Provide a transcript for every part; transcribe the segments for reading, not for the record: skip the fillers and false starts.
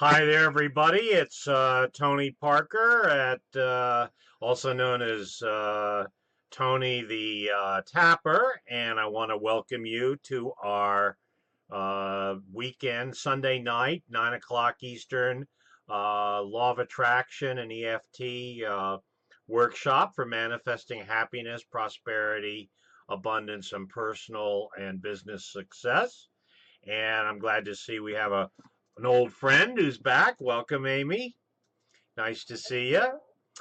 Hi there, everybody. It's Tony Parker, also known as Tony the Tapper, and I want to welcome you to our weekend, Sunday night, 9 o'clock Eastern, Law of Attraction and EFT workshop for manifesting happiness, prosperity, abundance, and personal and business success. And I'm glad to see we have an old friend who's back. Welcome, Amy. Nice to Thank see you. you.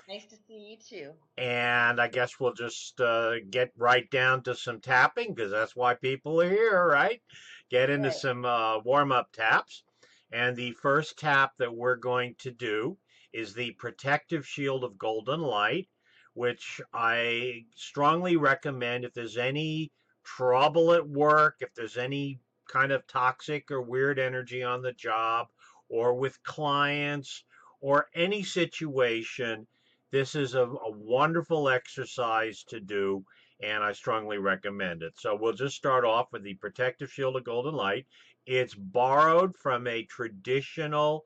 Nice to see you too. And I guess we'll just get right down to some tapping because that's why people are here, right? Get into Right. some warm up taps. And the first tap that we're going to do is the protective shield of golden light, which I strongly recommend if there's any trouble at work, if there's any kind of toxic or weird energy on the job or with clients or any situation. This is a wonderful exercise to do, and I strongly recommend it. So we'll just start off with the protective shield of golden light. It's borrowed from a traditional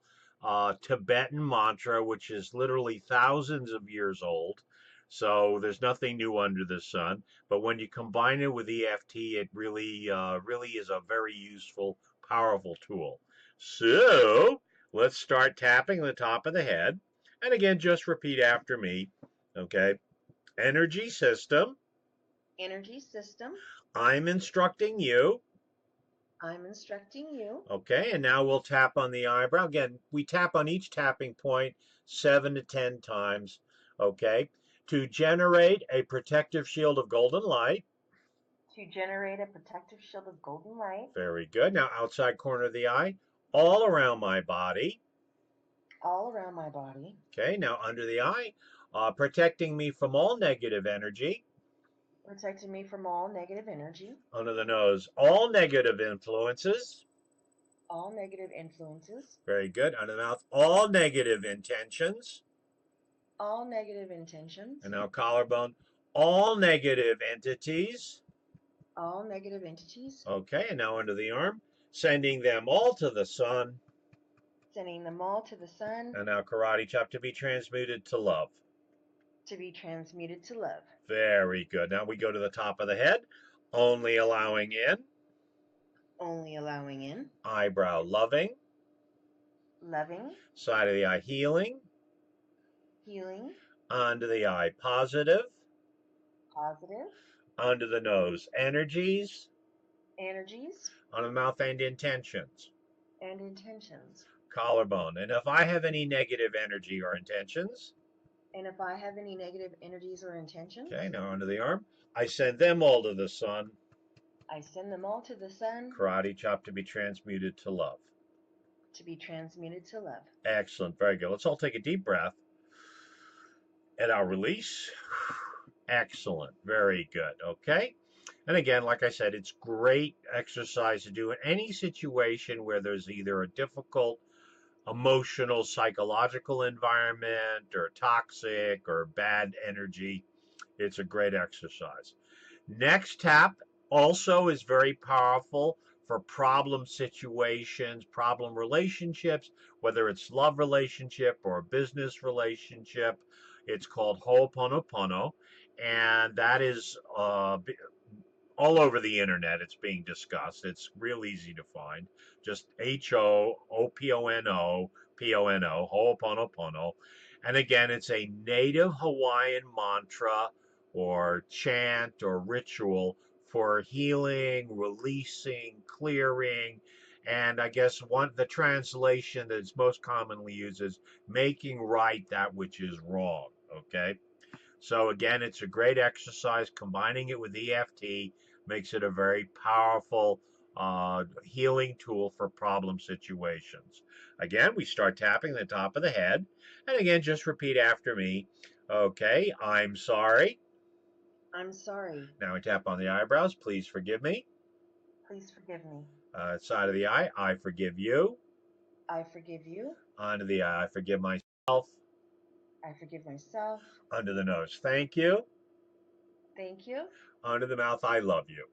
Tibetan mantra, which is literally thousands of years old. So there's nothing new under the sun. But when you combine it with EFT, it really is a very useful, powerful tool. So let's start tapping the top of the head. And again, just repeat after me. Okay. Energy system. Energy system. I'm instructing you. I'm instructing you Okay. And now we'll tap on the eyebrow. Again, we tap on each tapping point 7 to 10 times. Okay. To generate a protective shield of golden light. to generate a protective shield of golden light Very good. Now, outside corner of the eye, all around my body. all around my body, Okay. Now, under the eye, protecting me from all negative energy. protecting me from all negative energy, Under the nose, all negative influences. all negative influences, Very good. Under the mouth, all negative intentions. all negative intentions, And now collarbone, all negative entities. all negative entities, Okay, and now under the arm, sending them all to the sun. sending them all to the sun And now karate chop to be transmuted to love. to be transmuted to love. Very good. Now we go to the top of the head, only allowing in, Only allowing in, eyebrow loving, loving, side of the eye healing, healing, under the eye positive, positive, under the nose energies, energies, on the mouth and intentions. and intentions. Collarbone. And if I have any negative energy or intentions, And if I have any negative energies or okay, intentions, now under the arm, I send them all to the sun. I send them all to the sun Karate chop to be transmuted to love. to be transmuted to love. Excellent. Very good. Let's all take a deep breath and I'll release. Excellent. Very good. Okay. And again, like I said, it's great exercise to do in any situation where there's either a difficult emotional, psychological environment or toxic or bad energy. It's a great exercise. Next tap also is very powerful for problem situations, problem relationships, whether it's love relationship or a business relationship. It's called Ho'oponopono, and that is all over the internet. It's being discussed. It's real easy to find. Just Ho'oponopono, Ho'oponopono. And again, it's a native Hawaiian mantra or chant or ritual for healing, releasing, clearing. And I guess the translation that's most commonly used is making right that which is wrong. Okay. So again, it's a great exercise. Combining it with EFT makes it a very powerful healing tool for problem situations. Again, we start tapping the top of the head. And again, just repeat after me. Okay, I'm sorry. I'm sorry. Now we tap on the eyebrows. Please forgive me. Please forgive me. Side of the eye, I forgive you. I forgive you. Under the eye, I forgive myself. I forgive myself. Under the nose, thank you. Thank you. Under the mouth, I love you.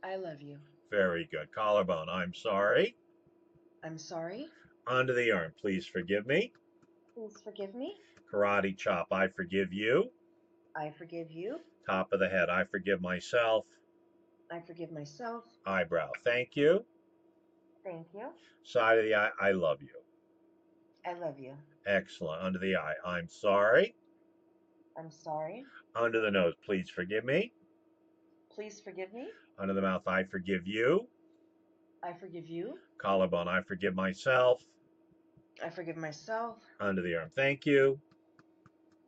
I love you. Very good. Collarbone, I'm sorry. I'm sorry. Under the arm, please forgive me. Please forgive me. Karate chop, I forgive you. I forgive you. Top of the head, I forgive myself. I forgive myself. Eyebrow, thank you. Thank you. Side of the eye, I love you. I love you. Excellent. Under the eye, I'm sorry. I'm sorry. Under the nose, please forgive me. Please forgive me. Under the mouth, I forgive you. I forgive you. Collarbone, I forgive myself. I forgive myself. Under the arm, thank you.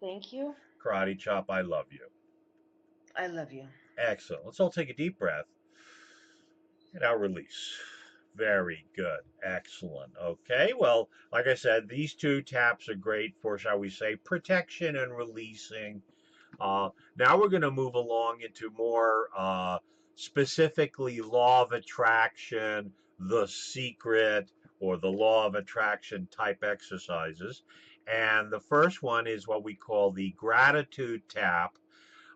Thank you. Karate chop, I love you. I love you. Excellent. Let's all take a deep breath. And now release. Very good. Excellent. Okay. Well, like I said, these two taps are great for, shall we say, protection and releasing. Now we're going to move along into more specifically law of attraction, the secret, or the law of attraction type exercises. And the first one is what we call the gratitude tap,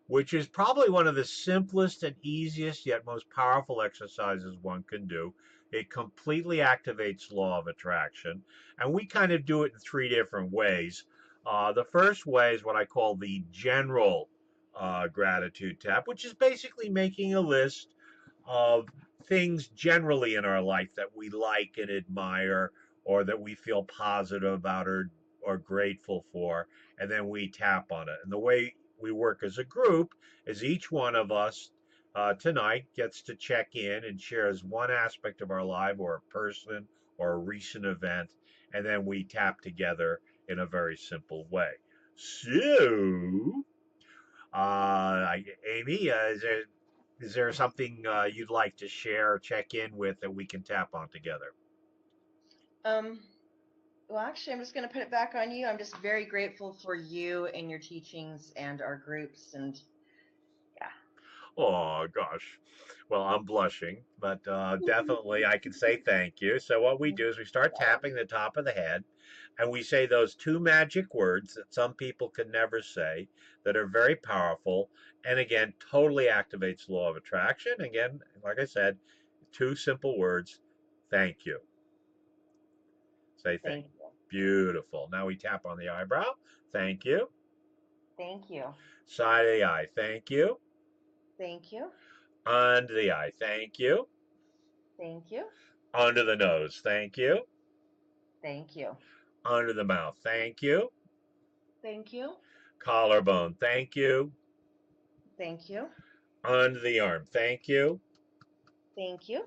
which is probably one of the simplest and easiest yet most powerful exercises one can do. It completely activates law of attraction, and we kind of do it in three different ways. The first way is what I call the general gratitude tap, which is basically making a list of things generally in our life that we like and admire, or that we feel positive about, or grateful for, and then we tap on it. And the way we work as a group is each one of us tonight gets to check in and shares one aspect of our life, or a person, or a recent event, and then we tap together in a very simple way. So, Amy, is there something you'd like to share or check in with that we can tap on together? Um, well, actually, I'm just going to put it back on you. I'm just very grateful for you and your teachings and our groups. And yeah. Oh gosh. Well, I'm blushing, but definitely I can say thank you. So what we do is we start tapping the top of the head, and we say those two magic words that some people can never say, that are very powerful, and again totally activates law of attraction. Again, like I said, two simple words. Thank you. Say thank Thank you. you. Beautiful. Now we tap on the eyebrow. Thank you. Thank you. Side of the eye. Thank you. Thank you. Under the eye. Thank you. Thank you. Under the nose. Thank you. Thank you. Under the mouth. Thank you. Thank you. Collarbone. Thank you. Thank you. Under the arm. Thank you. Thank you.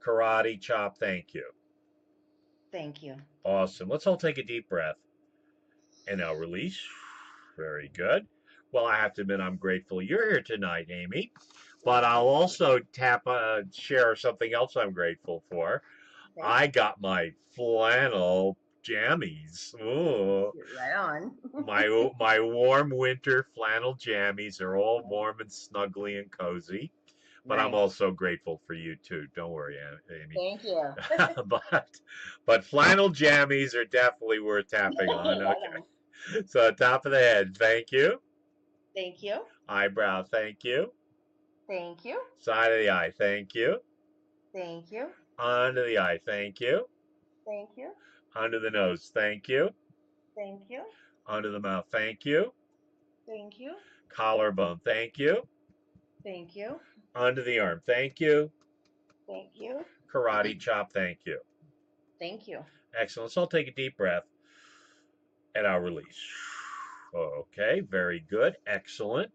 Karate chop. Thank you. Thank you. Awesome. Let's all take a deep breath and now release. Very good. Well, I have to admit, I'm grateful you're here tonight, Amy. But I'll also share something else I'm grateful for. Okay. I got my flannel jammies. Ooh. You're right on. My warm winter flannel jammies are all warm and snuggly and cozy. But I'm Nice. also grateful for you too. Don't worry, Amy. Thank you. but flannel jammies are definitely worth tapping on. Right Okay. on. So top of the head, thank you. Thank you. Eyebrow, thank you. Thank you. Side of the eye, thank you. Thank you. Under the eye, thank you. Thank you. Under the nose, thank you. Thank you. Under the mouth, thank you. Thank you. Collarbone, thank you. Thank you. Under the arm, thank you. Thank you. Karate chop, thank you. Thank you. Excellent. So I'll take a deep breath and I'll release. Okay, very good. Excellent.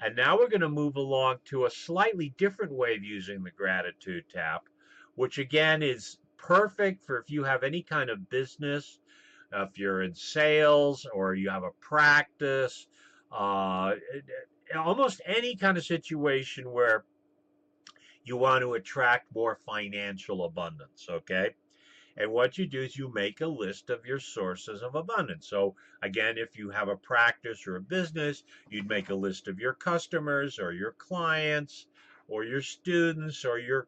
And now we're going to move along to a slightly different way of using the gratitude tap, which again is perfect for if you have any kind of business, if you're in sales or you have a practice, uh, almost any kind of situation where you want to attract more financial abundance. Okay. And what you do is you make a list of your sources of abundance. So, again, if you have a practice or a business, you'd make a list of your customers or your clients or your students or you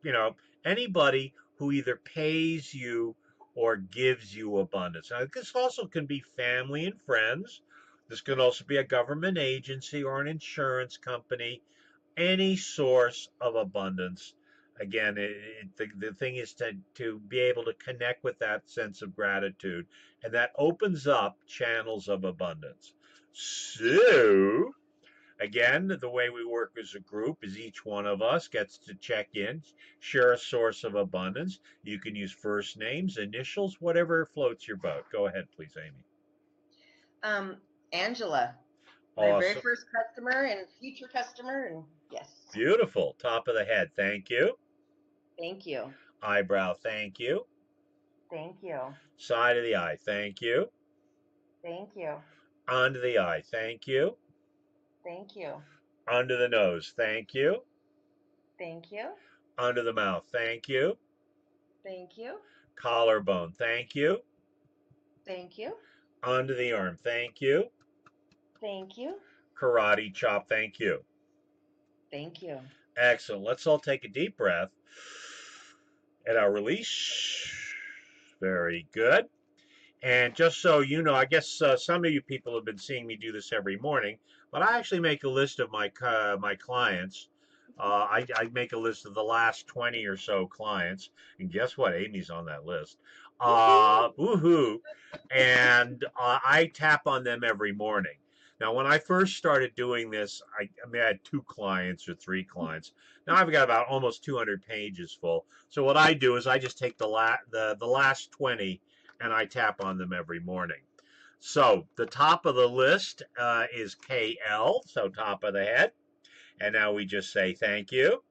know, anybody who either pays you or gives you abundance. Now, this also can be family and friends. This can also be a government agency or an insurance company, any source of abundance Again, the thing is to be able to connect with that sense of gratitude, and that opens up channels of abundance. So, again, the way we work as a group is each one of us gets to check in, share a source of abundance. You can use first names, initials, whatever floats your boat. Go ahead, please, Amy. Um, Angela, my very Awesome. first customer and future customer, and yes, Beautiful. Top of the head, thank you. thank you, Eyebrow, thank you. thank you, Side of the eye, thank you. thank you, Under the eye, thank you. thank you, Under the nose, thank you. thank you, Under the mouth, thank you. thank you, Collarbone, thank you. thank you, Under the arm, thank you. thank you, Karate chop, thank you. thank you. Excellent. Let's all take a deep breath. And I'll release. Very good. And just so you know, I guess some of you people have been seeing me do this every morning, but I actually make a list of my clients. I make a list of the last 20 or so clients, and guess what? Amy's on that list. Woohoo! Woohoo! And I tap on them every morning. Now, when I first started doing this, I mean, I had 2 clients or 3 clients. Now I've got about almost 200 pages full. So what I do is I just take the last 20 and I tap on them every morning. So the top of the list is KL, so top of the head. And now we just say thank you.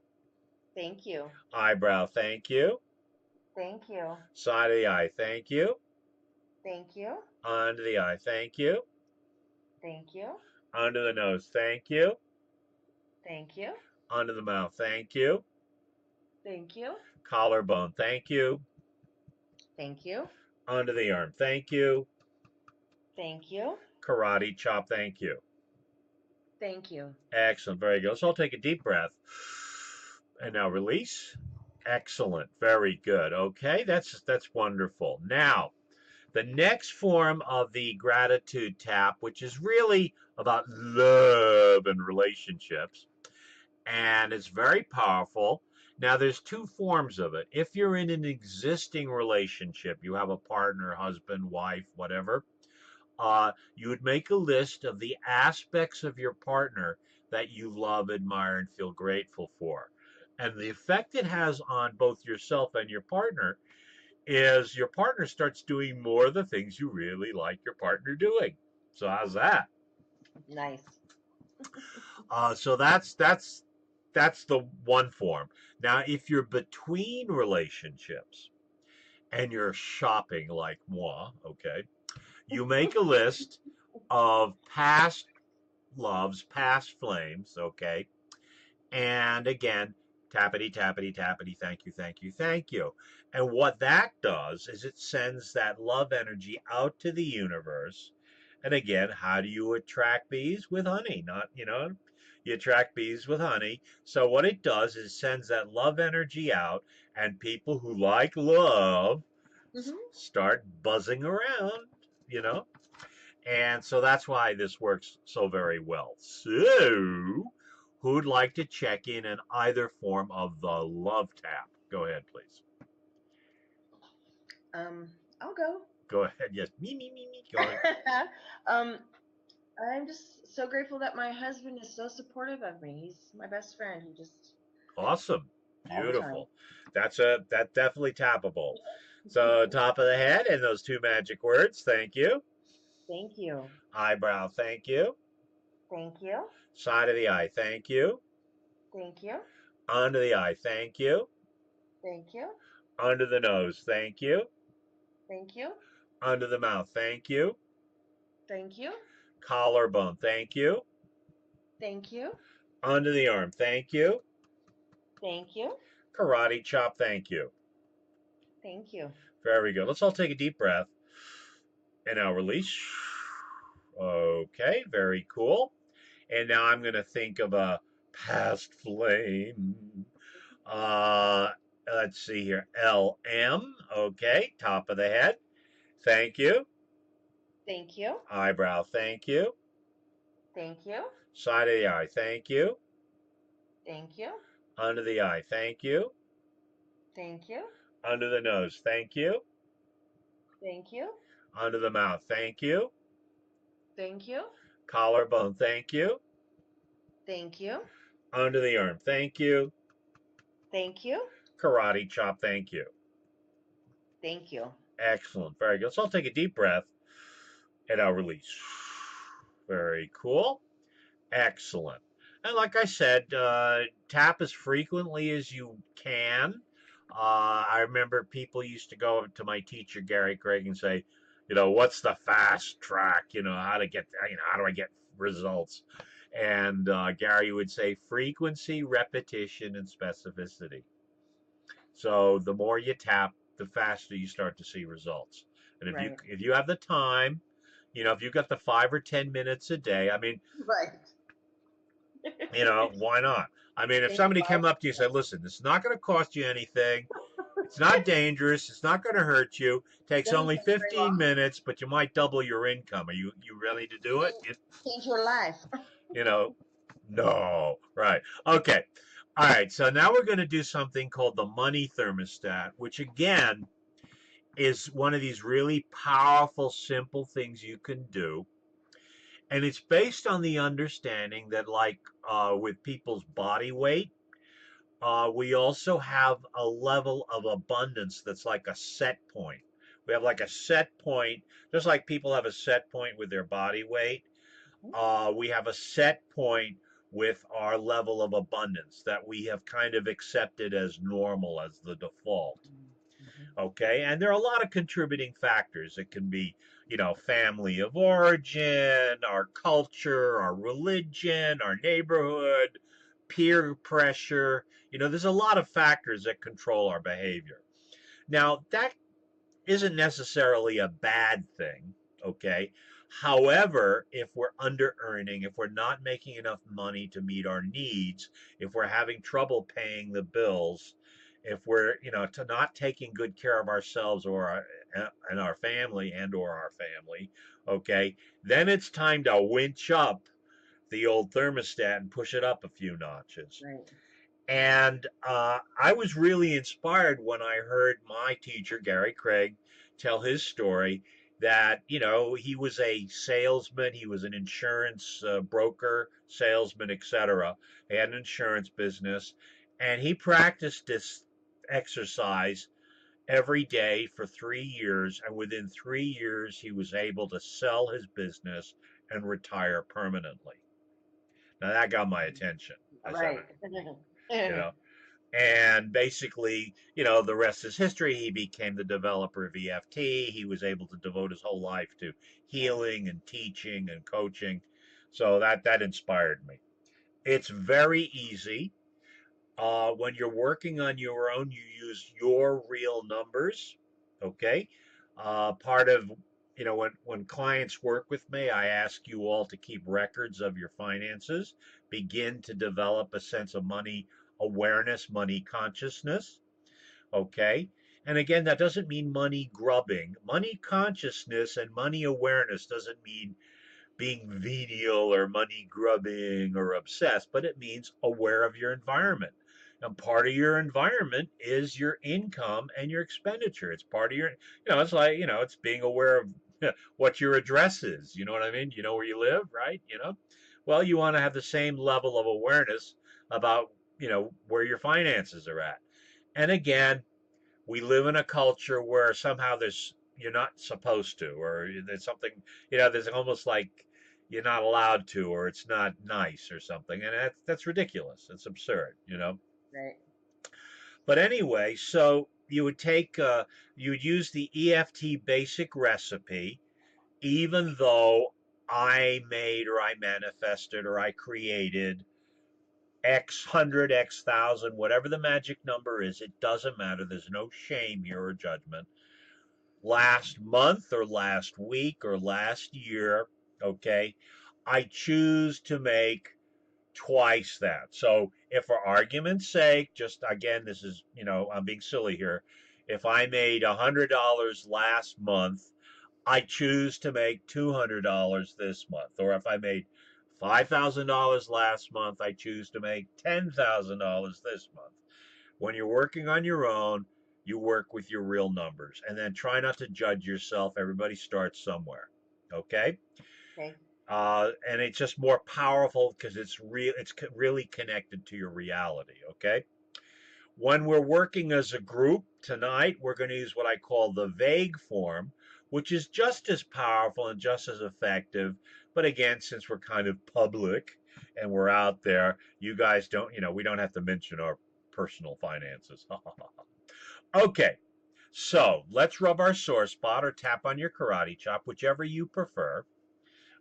Thank you, Eyebrow, thank you. thank you, Side of the eye, thank you. thank you, Under the eye, thank you. thank you, Under the nose, thank you. thank you, Under the mouth, thank you. thank you, Collarbone, thank you. thank you, Under the arm, thank you. thank you, Karate chop, thank you. thank you. Excellent, very good. So I'll take a deep breath. And now release. Excellent, very good. Okay, that's wonderful. Now, the next form of the gratitude tap, which is really about love and relationships, and it's very powerful. Now, there's 2 forms of it. If you're in an existing relationship, you have a partner, husband, wife, whatever, you would make a list of the aspects of your partner that you love, admire, and feel grateful for. And the effect it has on both yourself and your partner is your partner starts doing more of the things you really like your partner doing. So how's that? Nice. So that's the one form. Now, if you're between relationships and you're shopping like moi, okay, you make a list of past loves, past flames, okay, and again, tappity, tappity, tappity, thank you, thank you, thank you. And what that does is it sends that love energy out to the universe. And again, how do you attract bees? With honey, not, you attract bees with honey. So what it does is sends that love energy out, and people who like love Hmm. start buzzing around, you know? And so that's why this works so very well. So, who'd like to check in either form of the love tap? Go ahead, please. Um, I'll go. Go ahead. Yes. Me. Go ahead. um, I'm just so grateful that my husband is so supportive of me. He's my best friend. He just Awesome. all the time. Beautiful. That's definitely tappable. So, top of the head and those 2 magic words. Thank you. Thank you. Eyebrow. Thank you. Thank you. Side of the eye. Thank you. Thank you. Under the eye. Thank you. Thank you. Under the nose. Thank you. Thank you. Under the mouth. Thank you. Thank you. Collarbone. Thank you. Thank you. Under the arm. Thank you. Thank you. Karate chop. Thank you. Thank you. Very good. Let's all take a deep breath and now release. Okay, very cool. And now I'm going to think of a past flame. Uh, let's see here. LM. Okay, top of the head. Thank you. Thank you. Eyebrow. Thank you. Thank you. Side of the eye. Thank you. Thank you. Under the eye. Thank you. Thank you. Under the nose, thank you. Thank you. Under the mouth, thank you. Thank you. Collarbone, thank you. Thank you. Under the arm, thank you. Thank you. Karate chop, thank you. Thank you. Excellent. Very good. So I'll take a deep breath and I'll release. Very cool. Excellent. And like I said, tap as frequently as you can. I remember people used to go to my teacher, Gary Craig, and say, what's the fast track? How to get, how do I get results? And Gary would say frequency, repetition, and specificity. So the more you tap, the faster you start to see results. And if you Right. if you have the time, if you've got the 5 or 10 minutes a day, I mean, Right. why not? I mean, if Take somebody five. came up to you and said, "Listen, this is not going to cost you anything. It's not dangerous. It's not going to hurt you. It takes Doesn't only take very 15 long. minutes, but you might double your income. Are you ready to do it?" Change your life. You know, no, right? Okay, all right. So now we're going to do something called the money thermostat, which again is one of these really powerful, simple things you can do. And it's based on the understanding that, like with people's body weight, we also have a level of abundance that's like a set point. We have like a set point, just like people have a set point with their body weight. We have a set point with our level of abundance that we have kind of accepted as normal, as the default. Mhm. Okay, and there are a lot of contributing factors. It can be, family of origin, our culture, our religion, our neighborhood, peer pressure. There's a lot of factors that control our behavior. Now, that isn't necessarily a bad thing, okay? However, if we're under earning, if we're not making enough money to meet our needs, if we're having trouble paying the bills, if we're, to not taking good care of ourselves or and our family and our family, okay, then it's time to winch up the old thermostat and push it up a few notches. Right. And I was really inspired when I heard my teacher, Gary Craig, tell his story that, he was a salesman, he was an insurance broker, salesman, etc. He had an insurance business, and he practiced this exercise every day for 3 years. And within 3 years, he was able to sell his business and retire permanently. Now, that got my attention. I said, Right. you know, and basically, the rest is history. He became the developer of EFT. He was able to devote his whole life to Right. healing and teaching and coaching. So that inspired me. It's very easy. When you're working on your own, you use your real numbers. Okay. Part of, when clients work with me, I ask you all to keep records of your finances, begin to develop a sense of money awareness, money consciousness. Okay. And again, that doesn't mean money grubbing. Money consciousness and money awareness doesn't mean being venial or money grubbing or obsessed, but it means aware of your environment. And part of your environment is your income and your expenditure. It's part of your, it's like, it's being aware of what your address is. You know what I mean? You know where you live, right? Well, you want to have the same level of awareness about, where your finances are at. And again, we live in a culture where somehow there's you're not supposed to, or there's something, there's almost like you're not allowed to, or it's not nice or something, and that's ridiculous. It's absurd. Right. But anyway, so you would use the EFT basic recipe, even though I made or I manifested or I created X hundred, X thousand, whatever the magic number is, it doesn't matter. There's no shame here or judgment. Last month or last week or last year, okay, I choose to make twice that. So if for argument's sake, just again, this is, I'm being silly here. If I made $100 last month, I choose to make $200 this month. Or if I made $5,000 last month, I choose to make $10,000 this month. When you're working on your own, you work with your real numbers, and then try not to judge yourself. Everybody starts somewhere. Okay. Okay. And it's just more powerful because it's real. It's really connected to your reality. Okay. When we're working as a group tonight, we're going to use what I call the vague form, which is just as powerful and just as effective. But again, since we're kind of public and we're out there, you guys don't, we don't have to mention our personal finances. Okay, so let's rub our sore spot or tap on your karate chop, whichever you prefer.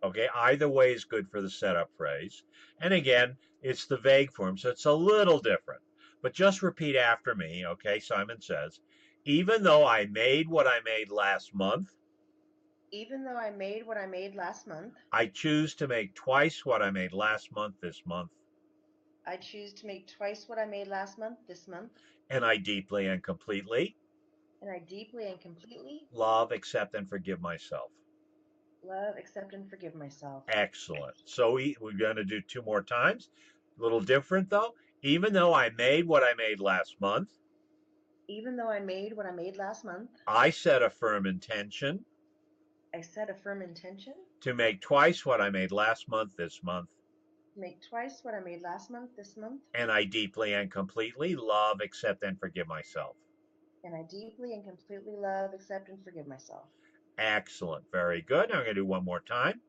Okay, either way is good for the setup phrase. And again, it's the vague form, so it's a little different. But just repeat after me, okay? Simon says, even though I made what I made last month, Even though I made what I made last month, I choose to make twice what I made last month this month. I choose to make twice what I made last month this month. And I deeply and completely And I deeply and completely love, accept, and forgive myself. love, accept, and forgive myself. Excellent. So we're going to do two more times. A little different though. Even though I made what I made last month, Even though I made what I made last month, I set a firm intention I set a firm intention to make twice what I made last month this month. to make twice what I made last month this month. And I deeply and completely love, accept, and forgive myself. And I deeply and completely love, accept, and forgive myself. Excellent. Very good. Now I'm going to do one more time.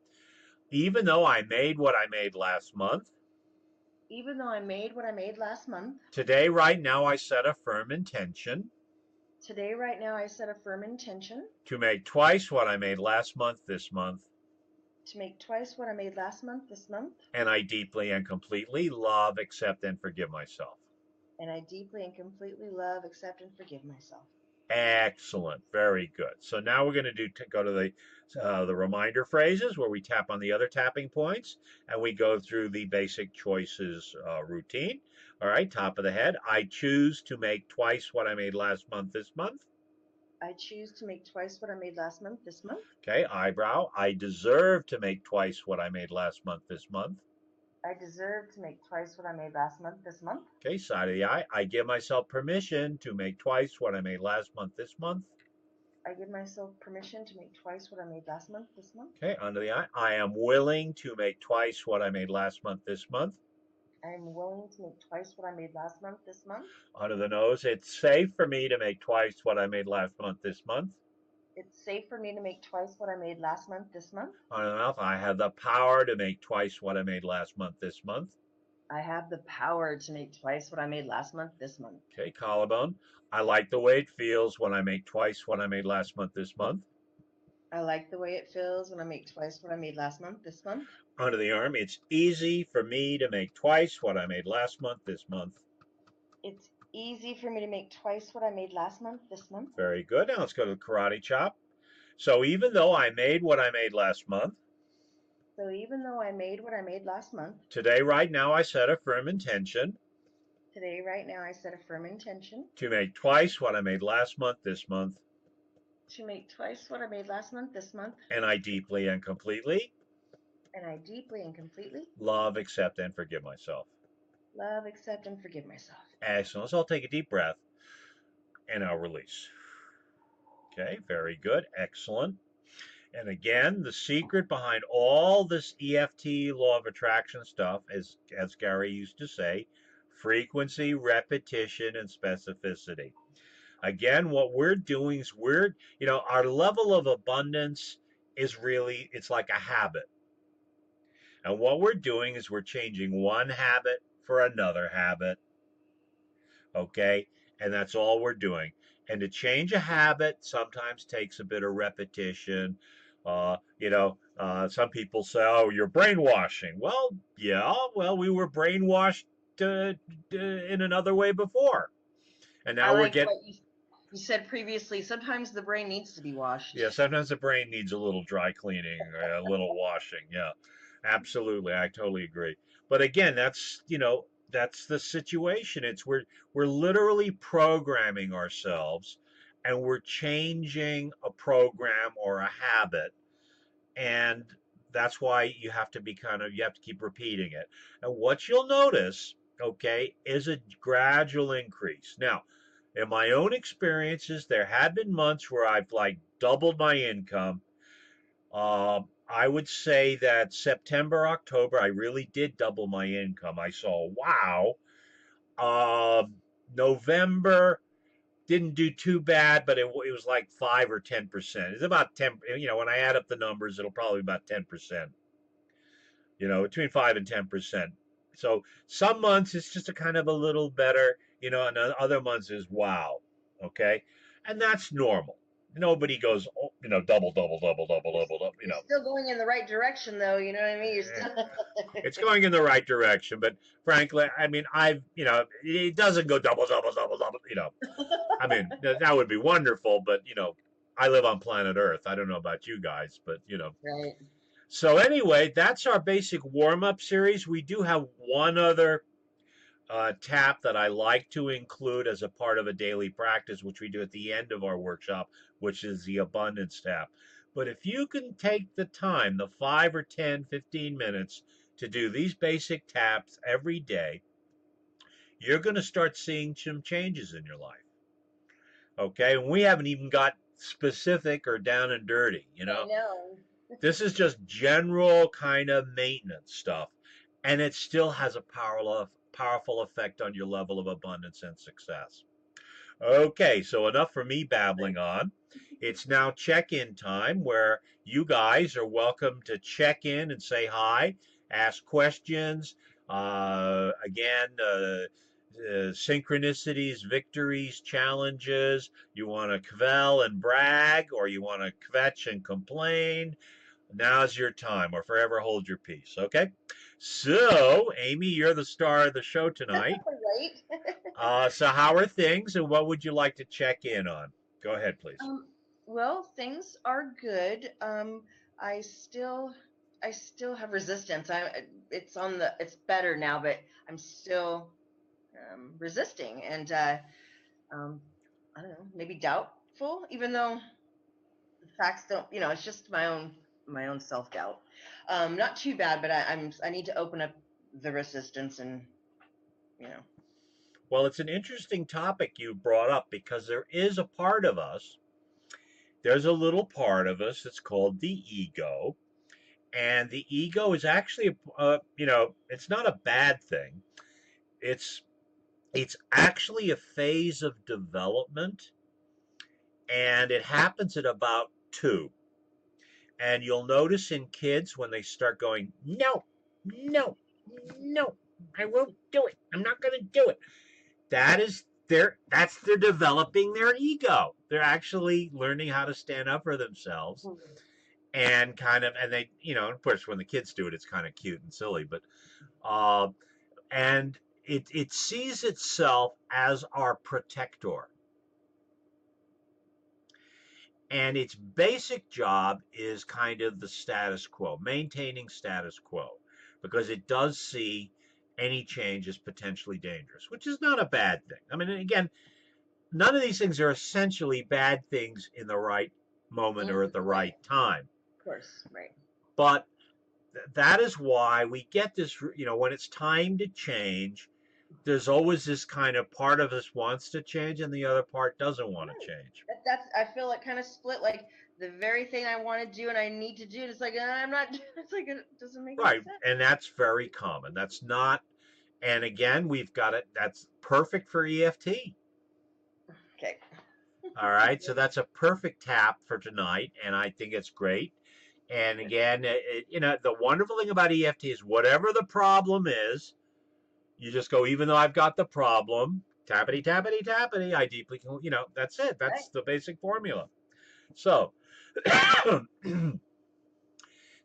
Even though I made what I made last month, Even though I made what I made last month, today, right now, I set a firm intention today, right now, I set a firm intention to make twice what I made last month this month. to make twice what I made last month this month. And I deeply and completely love, accept, and forgive myself. And I deeply and completely love, accept, and forgive myself. Excellent. Very good. So now we're going to go to the reminder phrases where we tap on the other tapping points and we go through the basic choices routine. All right, top of the head. I choose to make twice what I made last month this month. I choose to make twice what I made last month this month. Okay, eyebrow. I deserve to make twice what I made last month this month. I deserve to make twice what I made last month this month. Okay, side of the eye. I give myself permission to make twice what I made last month this month. I give myself permission to make twice what I made last month this month. Okay, under the eye. I am willing to make twice what I made last month this month. I am willing to make twice what I made last month this month. Under the nose. It's safe for me to make twice what I made last month this month. It's safe for me to make twice what I made last month this month. Under the mouth. I have the power to make twice what I made last month this month. I have the power to make twice what I made last month this month. Okay, collarbone. I like the way it feels when I make twice what I made last month this month. I like the way it feels when I make twice what I made last month this month. Under the arm. It's easy for me to make twice what I made last month this month. It's easy for me to make twice what I made last month this month. Very good. Now let's go to the karate chop. So even though I made what I made last month, So even though I made what I made last month, today, right now, I set a firm intention today, right now, I set a firm intention to make twice what I made last month this month. to make twice what I made last month this month. And I deeply and completely And I deeply and completely love, accept, and forgive myself. love, accept, and forgive myself. Excellent. So I'll take a deep breath and I'll release. Okay, very good. Excellent. And again, the secret behind all this EFT law of attraction stuff is, as Gary used to say, frequency, repetition, and specificity. Again, what we're doing is our level of abundance is really, it's like a habit. And what we're doing is we're changing one habit for another habit. Okay? And that's all we're doing. And to change a habit sometimes takes a bit of repetition. Some people say, oh, you're brainwashing. Well, yeah, we were brainwashed in another way before. And I now we're like getting. what you said previously. Sometimes the brain needs to be washed. Yeah, sometimes the brain needs a little dry cleaning, a little washing. Yeah, absolutely. I totally agree. But again, that's the situation. We're literally programming ourselves and we're changing a program or a habit. And that's why you have to keep repeating it. And what you'll notice okay, is a gradual increase. Now, in my own experiences, there have been months where I've like doubled my income. I would say that September, October, I really did double my income. I saw, wow. November didn't do too bad, but it was like 5 or 10%. It's about 10. When I add up the numbers, it'll probably be about 10%. Between 5 and 10%. So some months it's just a kind of a little better, and other months is wow. Okay. And that's normal. Nobody goes, oh, double, double, double, double, You're, double, double, you're still going in the right direction, though. You know what I mean? You're eh, still. it's going in the right direction. But frankly, I mean, it doesn't go double, double, double, double. I mean, that would be wonderful, but, I live on planet Earth. I don't know about you guys, but, Right. So anyway, that's our basic warm-up series. We do have one other tap that I like to include as a part of a daily practice, which we do at the end of our workshop, which is the abundance tap. But if you can take the time, the 5 or 10, 15 minutes to do these basic taps every day, you're going to start seeing some changes in your life. Okay, and we haven't even got specific or down and dirty. I know. This is just general kind of maintenance stuff, and it still has a powerful effect on your level of abundance and success. Okay, so enough for me babbling on. It's now check-in time where you guys are welcome to check in and say hi, ask questions. Again, synchronicities, victories, challenges. You want to kvel and brag, or you want to kvetch and complain. Now's your time, or forever hold your peace. Okay? So, Amy, you're the star of the show tonight. Right. So how are things, and what would you like to check in on? Go ahead, please. Um, well, things are good. I still, I still have resistance. It's better now, but I'm still resisting, and um, I don't know, maybe doubtful, even though the facts don't. It's just my own self doubt. Not too bad, but I need to open up the resistance, and you know, Well, it's an interesting topic you brought up because there is a part of us, there's a little part of us that's called the ego. And the ego is actually, it's not a bad thing. It's it's actually a phase of development, and it happens at about two. And you'll notice in kids when they start going, no, no, no, I won't do it. I'm not going to do it. They're developing their ego. They're actually learning how to stand up for themselves, and they, of course, when the kids do it, it's kind of cute and silly, but uh, and it sees itself as our protector. And its basic job is kind of the status quo, maintaining status quo, because it does see any change as potentially dangerous, which is not a bad thing. I mean, again, none of these things are essentially bad things in the right moment or at the right, right time. of course, right. But that is why we get this, when it's time to change, there's always this kind of part of us wants to change and the other part doesn't want to Right. change. That's I feel like kind of split, like the very thing I want to do and I need to do. It's like I'm not. It's like it doesn't make any Right. sense. And that's very common. That's not, and again, we've got it. That's perfect for EFT. Okay. All right. So that's a perfect tap for tonight. And I think it's great. And Good. again, the wonderful thing about EFT is whatever the problem is, you just go, even though I've got the problem, tappity, tappity, tappity, I deeply, that's it. Right. That's the basic formula. So,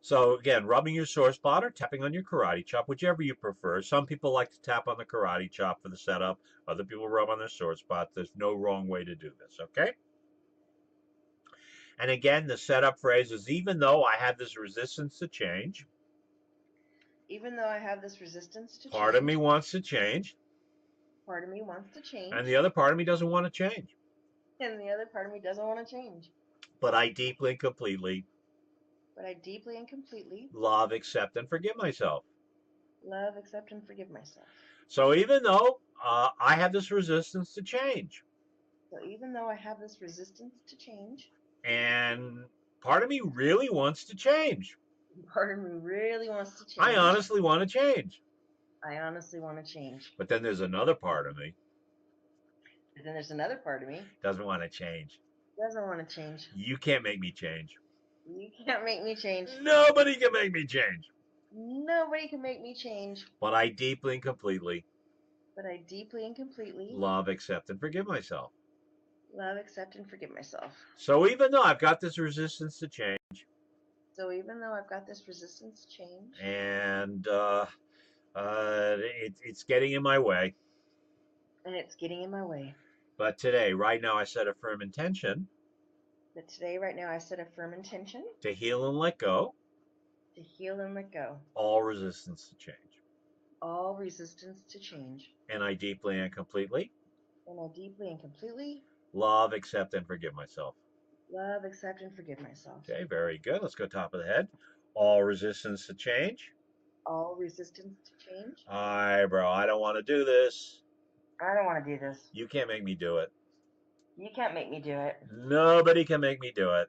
so again, rubbing your sore spot or tapping on your karate chop, whichever you prefer. Some people like to tap on the karate chop for the setup. Other people rub on their sore spot. There's no wrong way to do this, okay? And again, the setup phrase is even though I have this resistance to change, Even though I have this resistance to part of me change, wants to change, part of me wants to and the change, other part of me doesn't want to change. and the other part of me doesn't want to change. But I deeply and completely But I deeply and completely love, accept, and forgive myself. love, accept, and forgive myself. So even though I have this resistance to change, So even though I have this resistance to change, and part of me really wants to change. part of me really wants to I change. honestly want to change. I honestly want to change. But then there's another part of me But then there's another part of me doesn't want to change. doesn't want to change. You can't make me change. You can't make me change. Nobody can make me change. Nobody can make me change. But I deeply and completely But I deeply and completely love, accept, and forgive myself. love, accept, and forgive myself. So even though I've got this resistance to change, So even though I've got this resistance to change, and it's getting in my way, and it's getting in my way, but today, right now, I set a firm intention but today, right now, I set a firm intention to heal and let go to heal and let go all resistance to change. all resistance to change. And I deeply and completely And I deeply and completely love, accept, and forgive myself. love, accept, and forgive myself. Okay, very good. Let's go top of the head. All resistance to change. All resistance to change. Bro, I don't want to do this. I don't want to do this. You can't make me do it. You can't make me do it. Nobody can make me do it.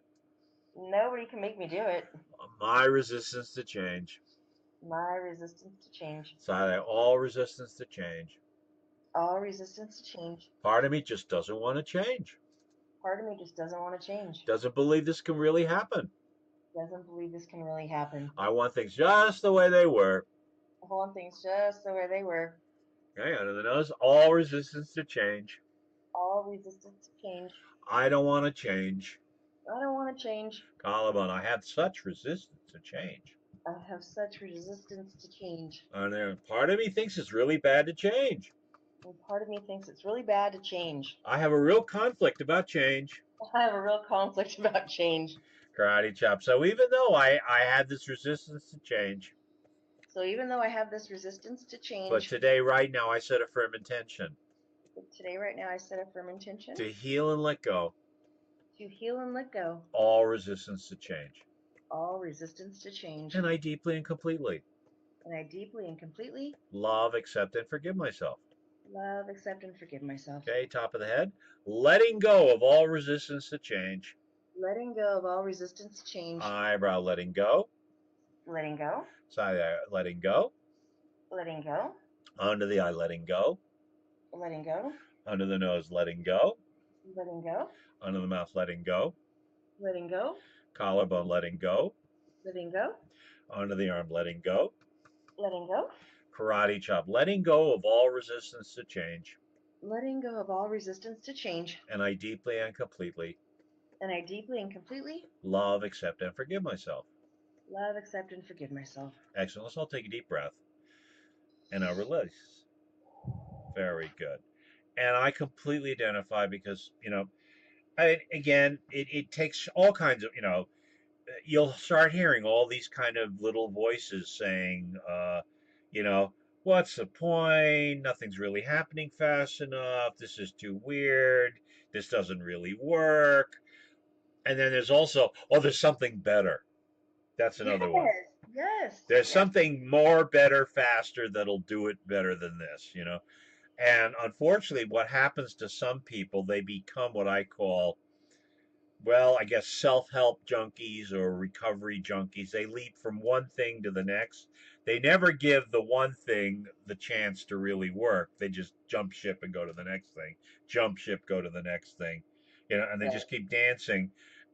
Nobody can make me do it. My resistance to change. My resistance to change. So all resistance to change. All resistance to change. Part of me just doesn't want to change. Part of me just doesn't want to change. Doesn't believe this can really happen. Doesn't believe this can really happen. I want things just the way they were. I want things just the way they were. Okay, under the nose, all resistance to change. All resistance to change. I don't want to change. I don't want to change. Collarbone, I have such resistance to change. I have such resistance to change. And part of me thinks it's really bad to change. And part of me thinks it's really bad to change. I have a real conflict about change. I have a real conflict about change. Karate chop. So even though I had this resistance to change, So even though I have this resistance to but change, today, right now, I set a firm intention but today, right now, I set a firm intention to heal and let go to heal and let go all resistance to change. all resistance to change. And I deeply and completely And I deeply and completely love, accept, and forgive myself. love, accept, and forgive myself. Okay, top of the head. Letting go of all resistance to change. Letting go of all resistance to change. Eyebrow letting go. Letting go. Side eye letting go. Letting go. Under the eye letting go. Letting go. Under the nose letting go. Letting go. Under the mouth letting go. Letting go. Collarbone letting go. Letting go. Under the arm letting go. Letting go. Karate chop. Letting go of all resistance to change. Letting go of all resistance to change. And I deeply and completely And I deeply and completely love, accept, and forgive myself. love, accept, and forgive myself. Excellent. Let's all take a deep breath. And I'll release. Very good. And I completely identify because, again, it takes all kinds of, you'll start hearing all these kind of little voices saying, you know, what's the point? Nothing's really happening fast enough. This is too weird. This doesn't really work. And then there's also, oh, there's something better. That's another one. Yes. There's something more, better, faster that'll do it better than this, And unfortunately, what happens to some people, they become what I call, well, I guess self-help junkies or recovery junkies. They leap from one thing to the next. They never give the one thing the chance to really work. They just jump ship and go to the next thing. Jump ship, go to the next thing. And they Right. just keep dancing.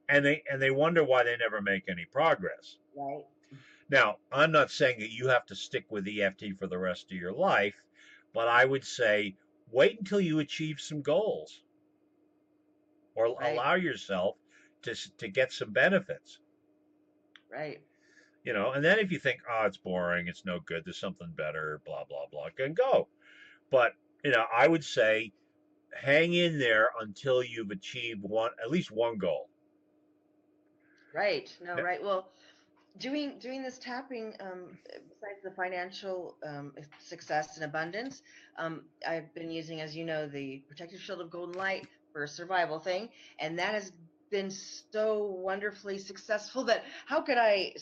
And they wonder why they never make any progress. Right. Now, I'm not saying that you have to stick with EFT for the rest of your life, but I would say wait until you achieve some goals or Right. allow yourself to get some benefits. Right. And then if you think, oh, it's boring, it's no good, there's something better, blah, blah, blah, can go. But, I would say hang in there until you've achieved at least one goal. Right. No, right. Well, doing this tapping, besides the financial success and abundance, I've been using, as you know, the protective shield of golden light for a survival thing, and that has been so wonderfully successful that how could I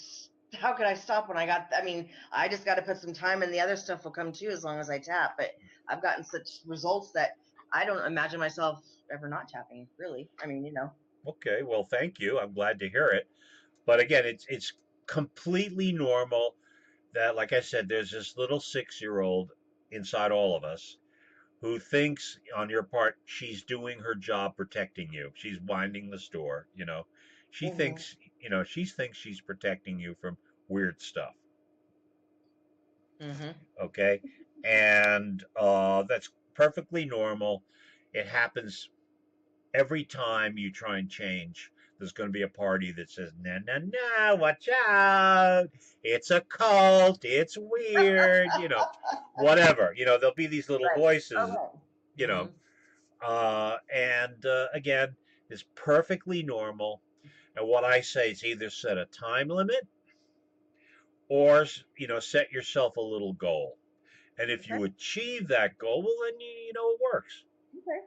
how could I stop when I got, I mean, I just got to put some time and the other stuff will come too as long as I tap. But I've gotten such results that I don't imagine myself ever not tapping, really. I mean, Okay, well, thank you. I'm glad to hear it. But again, it's completely normal that, like I said, there's this little 6-year-old inside all of us who thinks on your part she's doing her job protecting you. She's winding the store, you know. She hmm thinks, she thinks she's protecting you from weird stuff. hmm Okay, and that's perfectly normal. It happens every time you try and change. There's going to be a party that says, "No, no, no, watch out! It's a cult. It's weird." Whatever. There'll be these little Right. voices. Oh, You right. know, and again, it's perfectly normal. And what I say is either set a time limit or set yourself a little goal. And if Okay. you achieve that goal, well, then it works. Okay.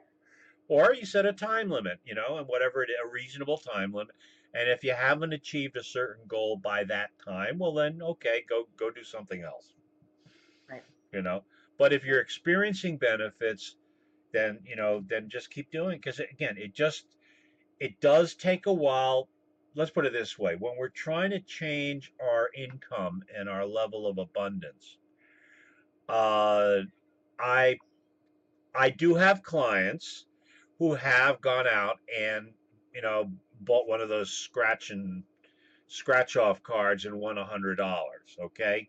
Or you set a time limit, and whatever a reasonable time limit. And if you haven't achieved a certain goal by that time, well, then okay, go do something else. Right. You know. But if you're experiencing benefits, then just keep doing. Because again, it does take a while. Let's put it this way: when we're trying to change our income and our level of abundance, uh, I I do have clients who have gone out and bought one of those scratch off cards and won $100. Okay,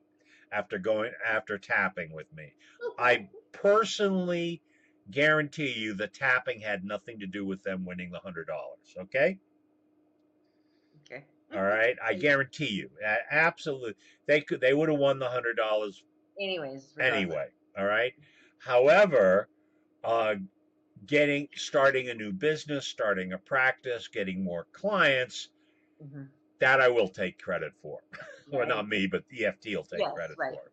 after tapping with me, I personally guarantee you the tapping had nothing to do with them winning the $100. Okay, Okay. all right, I guarantee you, absolutely, they would have won the $100 Anyways, regardless. anyway. All right, however. Uh, starting a new business, starting a practice, getting more clients, hmm that I will take credit for. Well, Right. not me, but the EFT will take Yes. credit Right. for.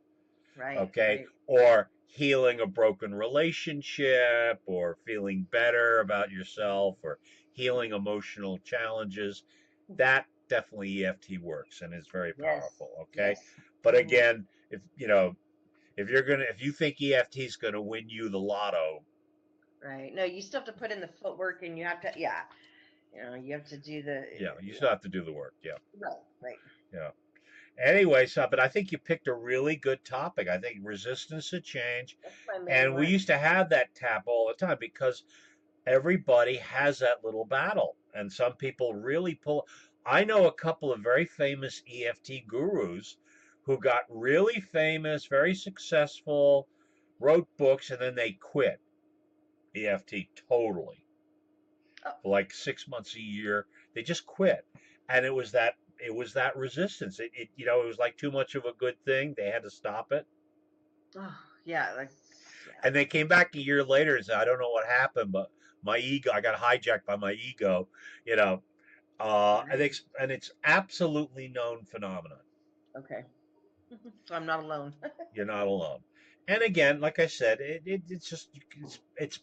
Right. Okay. Right. Or healing a broken relationship, or feeling better about yourself, or healing emotional challenges. That definitely EFT works and is very Yes. powerful. Okay. Yes. But hmm again, if you think EFT is gonna win you the lotto, Right. No, you still have to put in the footwork, and you have to. Yeah. You have to do the. you Yeah. still have to do the work. Yeah. Right. Right. Yeah. Anyway, so but I think you picked a really good topic. I think resistance to change, That's my main and we one. used to have that tap all the time because everybody has that little battle, and some people really pull. I know a couple of very famous EFT gurus who got really famous, very successful, wrote books, and then they quit EFT totally Oh. for like 6 months, a year. They just quit, and it was that resistance. It was like too much of a good thing. They had to stop it, Oh. Yeah. Like. Yeah. and they came back a year later and said, "I don't know what happened, but my ego. I got hijacked by my ego." You know, and Right. it's absolutely known phenomenon. Okay. So I'm not alone. You're not alone. And again, like I said, it's just it.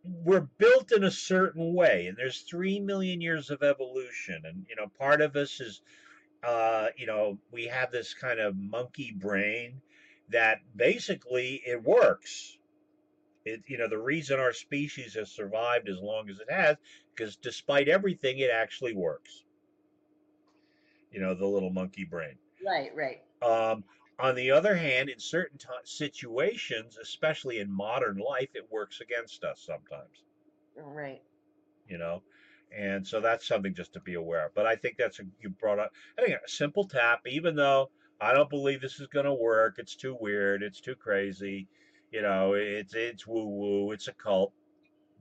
We're built in a certain way, and there's 3 million years of evolution, and part of us is we have this kind of monkey brain that basically it works. The reason our species has survived as long as it has, because despite everything, it actually works. The little monkey brain. Right. Right. Um, on the other hand, in certain situations, especially in modern life, it works against us sometimes. Right. you know and so that's something just to be aware of. But I think you brought up, I think, a simple tap. Even though I don't believe this is going to work, it's too weird, it's too crazy, it's woo woo, it's a cult.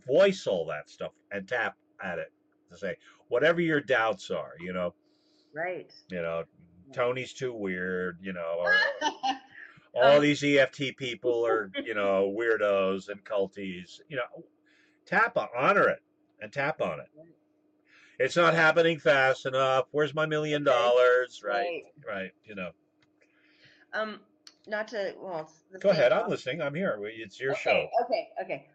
Voice all that stuff and tap at it to say whatever your doubts are. Right. you know Right. Tony's too weird, or all these EFT people are weirdos and culties. Honor it and tap on it. It's not Yeah. happening fast enough. Where's my million Okay. dollars? Right, Right. right. Um, Not to, well, it's the Go same ahead. I'm topic. listening. I'm here. It's your Okay, show. okay, okay.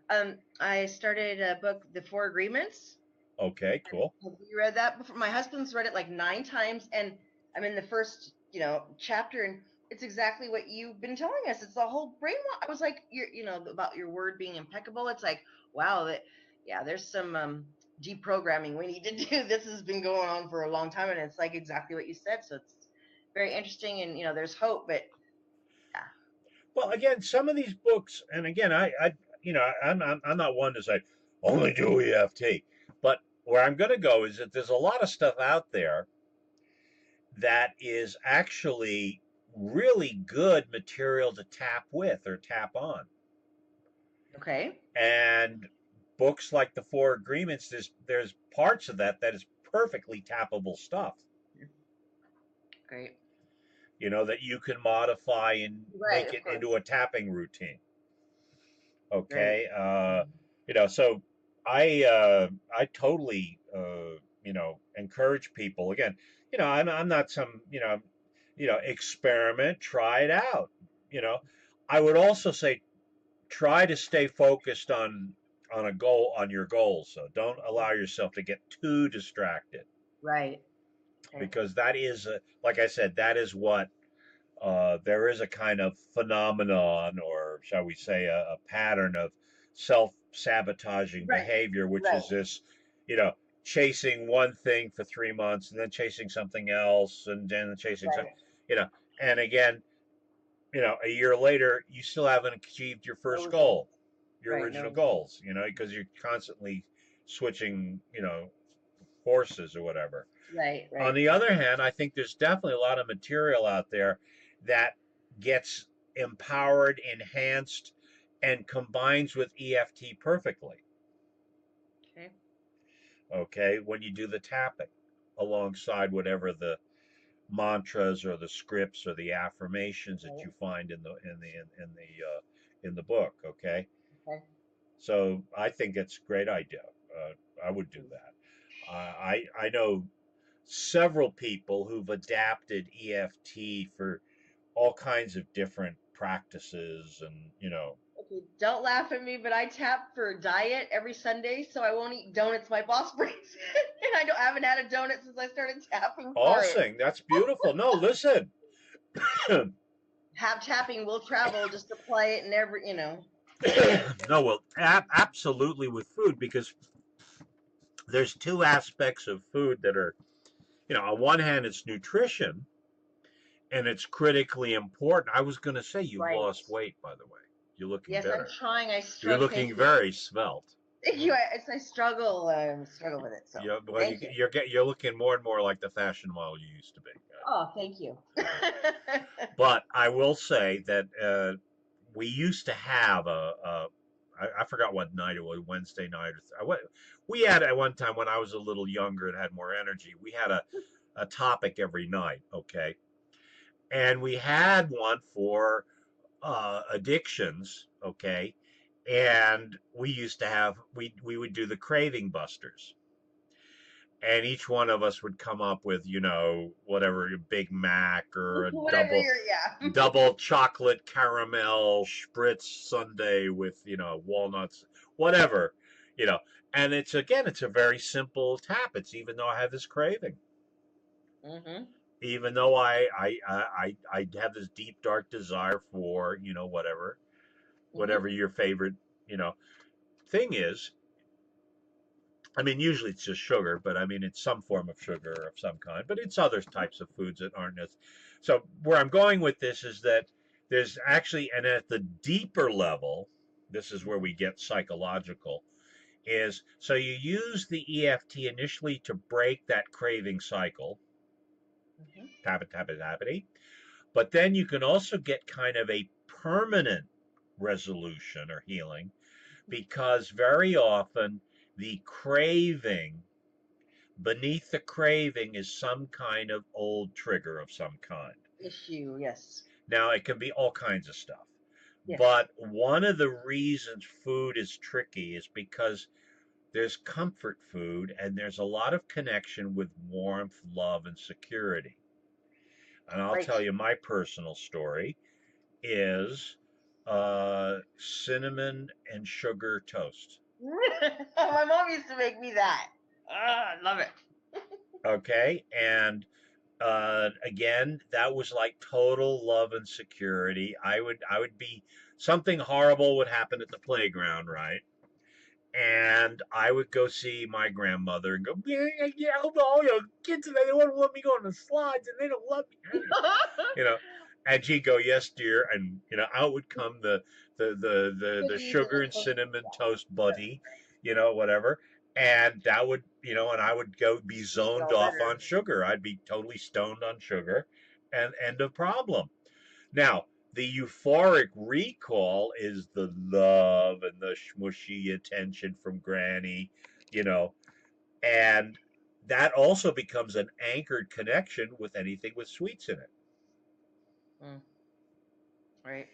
I started a book, The Four Agreements. Okay, cool. Have you read that before? My husband's read it like 9 times, and I'm in the first, chapter, and it's exactly what you've been telling us. It's the whole brainwash. I was like, about your word being impeccable. It's like, wow, yeah, there's some deprogramming we need to do. This has been going on for a long time, and it's like exactly what you said. So it's very interesting, and there's hope. But yeah, Well, again, some of these books, and again, I'm not one to say only do EFT, but where I'm going to go is that there's a lot of stuff out there that is actually really good material to tap with or tap on. okay, And books like the Four Agreements, there's parts of that is perfectly tappable stuff. great, That you can modify and right, make of it course, into a tapping routine. great. Okay, so I totally encourage people. Again, I'm not some experiment, try it out. You know, I would also say try to stay focused on a goal, on your goals. So don't allow yourself to get too distracted, Right. Okay. because that is like I said, that is what there is a kind of phenomenon, or shall we say, a pattern of self-sabotaging Right. behavior, which Right. is this, you know, chasing one thing for 3 months and then chasing something else and then chasing some, Right. you know, and again, a year later, you still haven't achieved your No first results. goal, your Right. No original results. goals, because you're constantly switching, horses or whatever. Right. On Right. the other hand, I think there's definitely a lot of material out there that gets empowered, enhanced, and combines with EFT perfectly. Okay. Okay, when you do the tapping alongside whatever the mantras or the scripts or the affirmations that Right. you find in the book. Okay, Okay. so I think it's a great idea. I would do that. I know several people who've adapted EFT for all kinds of different practices, and Okay. Don't laugh at me, but I tap for diet every Sunday, so I won't eat donuts my boss brings, and I haven't had a donut since I started tapping for it. awesome. That's beautiful. No, listen. Have tapping will travel. Just apply it in every. No, well, absolutely with food, because there's two aspects of food that are, on one hand, it's nutrition, and it's critically important. I was going to say you've Right. lost weight, by the way. You're looking Yes, I'm better. trying. I You're struggle. Thank looking you. very svelte. Thank you. I struggle with it. So Well, thank you. you're looking more and more like the fashion model you used to be. Oh, thank you. But I will say that we used to have I forgot what night it was, Wednesday night. We had at one time when I was a little younger and had more energy. We had a topic every night, okay, and we had one for addictions, okay, and we used to have we would do the craving busters, and each one of us would come up with whatever, a Big Mac or a Whatever double yeah. double chocolate caramel spritz sundae with walnuts, whatever, you know and it's a very simple tap. It's, even though I have this craving, Mm-hmm. even though I have this deep dark desire for Mm-hmm. whatever your favorite you know thing is. I mean, usually it's just sugar, but I mean, it's some form of sugar of some kind, but it's other types of foods that aren't as. So, where I'm going with this is that there's actually, and at the deeper level, this is where we get psychological, is so you use the EFT initially to break that craving cycle, Mm-hmm. tap it, tap it, tap it, but then you can also get kind of a permanent resolution or healing, because very often the craving beneath the craving is some kind of old trigger of some kind. Issue, yes. Now, it can be all kinds of stuff. Yes. But one of the reasons food is tricky is because there's comfort food and there's a lot of connection with warmth, love, and security. And I'll Right. tell you my personal story is cinnamon and sugar toast. My mom used to make me that. Ah, I love it. Okay. And Again, that was like total love and security. I would be something horrible would happen at the playground, right? And I would go see my grandmother and go, yeah, yeah, yeah, all your kids today, they won't let me go on the slides and they don't love me, you know. And she'd go, yes, dear, and out would come the Cookies and the sugar and cookies. cinnamon toast buddy, whatever. And that would, and I would go be Make it zoned all off better. on sugar. I'd be totally stoned on sugar, and end of problem. Now, the euphoric recall is the love and the smushy attention from Granny, you know, and that also becomes an anchored connection with anything with sweets in it. Mm, right.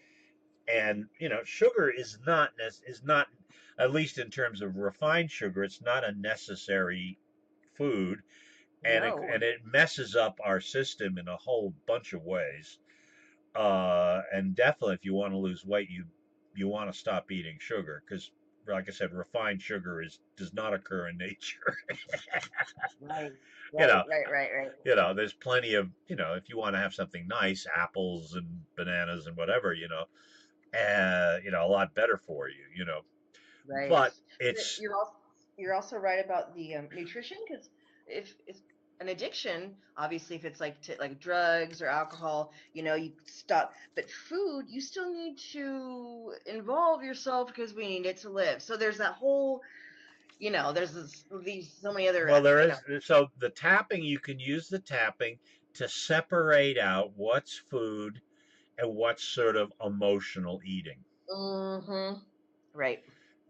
And sugar is not, at least in terms of refined sugar, it's not a necessary food, and it No. and it messes up our system in a whole bunch of ways. And definitely, if you want to lose weight, you want to stop eating sugar because, like I said, refined sugar is does not occur in nature. Right. you Right. know, Right. Right. Right. there's plenty of if you want to have something nice, apples and bananas and whatever, a lot better for you, Right. But But it's you're also right about the nutrition, because if an addiction, obviously, if it's like drugs or alcohol, you stop. But food, you still need to involve yourself because we need it to live. So there's that whole, there's these so many other, well, there is so the tapping. You can use the tapping to separate out what's food and what's sort of emotional eating. Mm-hmm. Right.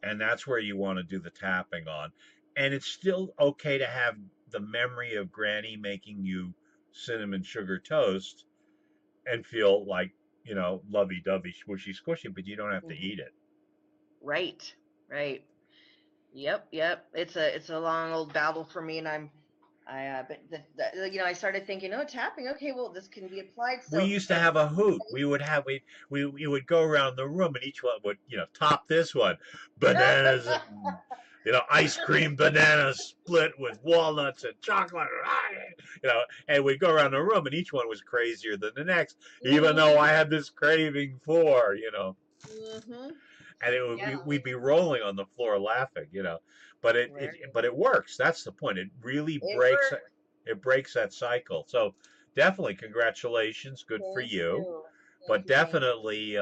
And that's where you want to do the tapping on. And it's still okay to have the memory of Granny making you cinnamon sugar toast and feel like, lovey dovey, squishy, squishy, but you don't have to Hmm. eat it. Right. Right. Yep. Yep. It's a long old battle for me, and but I started thinking, oh, tapping. Okay, well, this can be applied. We So, used to and have a hoot. We would go around the room and each one would, top this one. Bananas and ice cream banana split with walnuts and chocolate, and we'd go around the room and each one was crazier than the next, even though hmm I had this craving for, hmm and yeah, we'd be rolling on the floor laughing, but right. it works. That's the point. It really It breaks worked. it breaks that cycle. So definitely congratulations, good for Thank you. you. Thank But you. Thank you. definitely,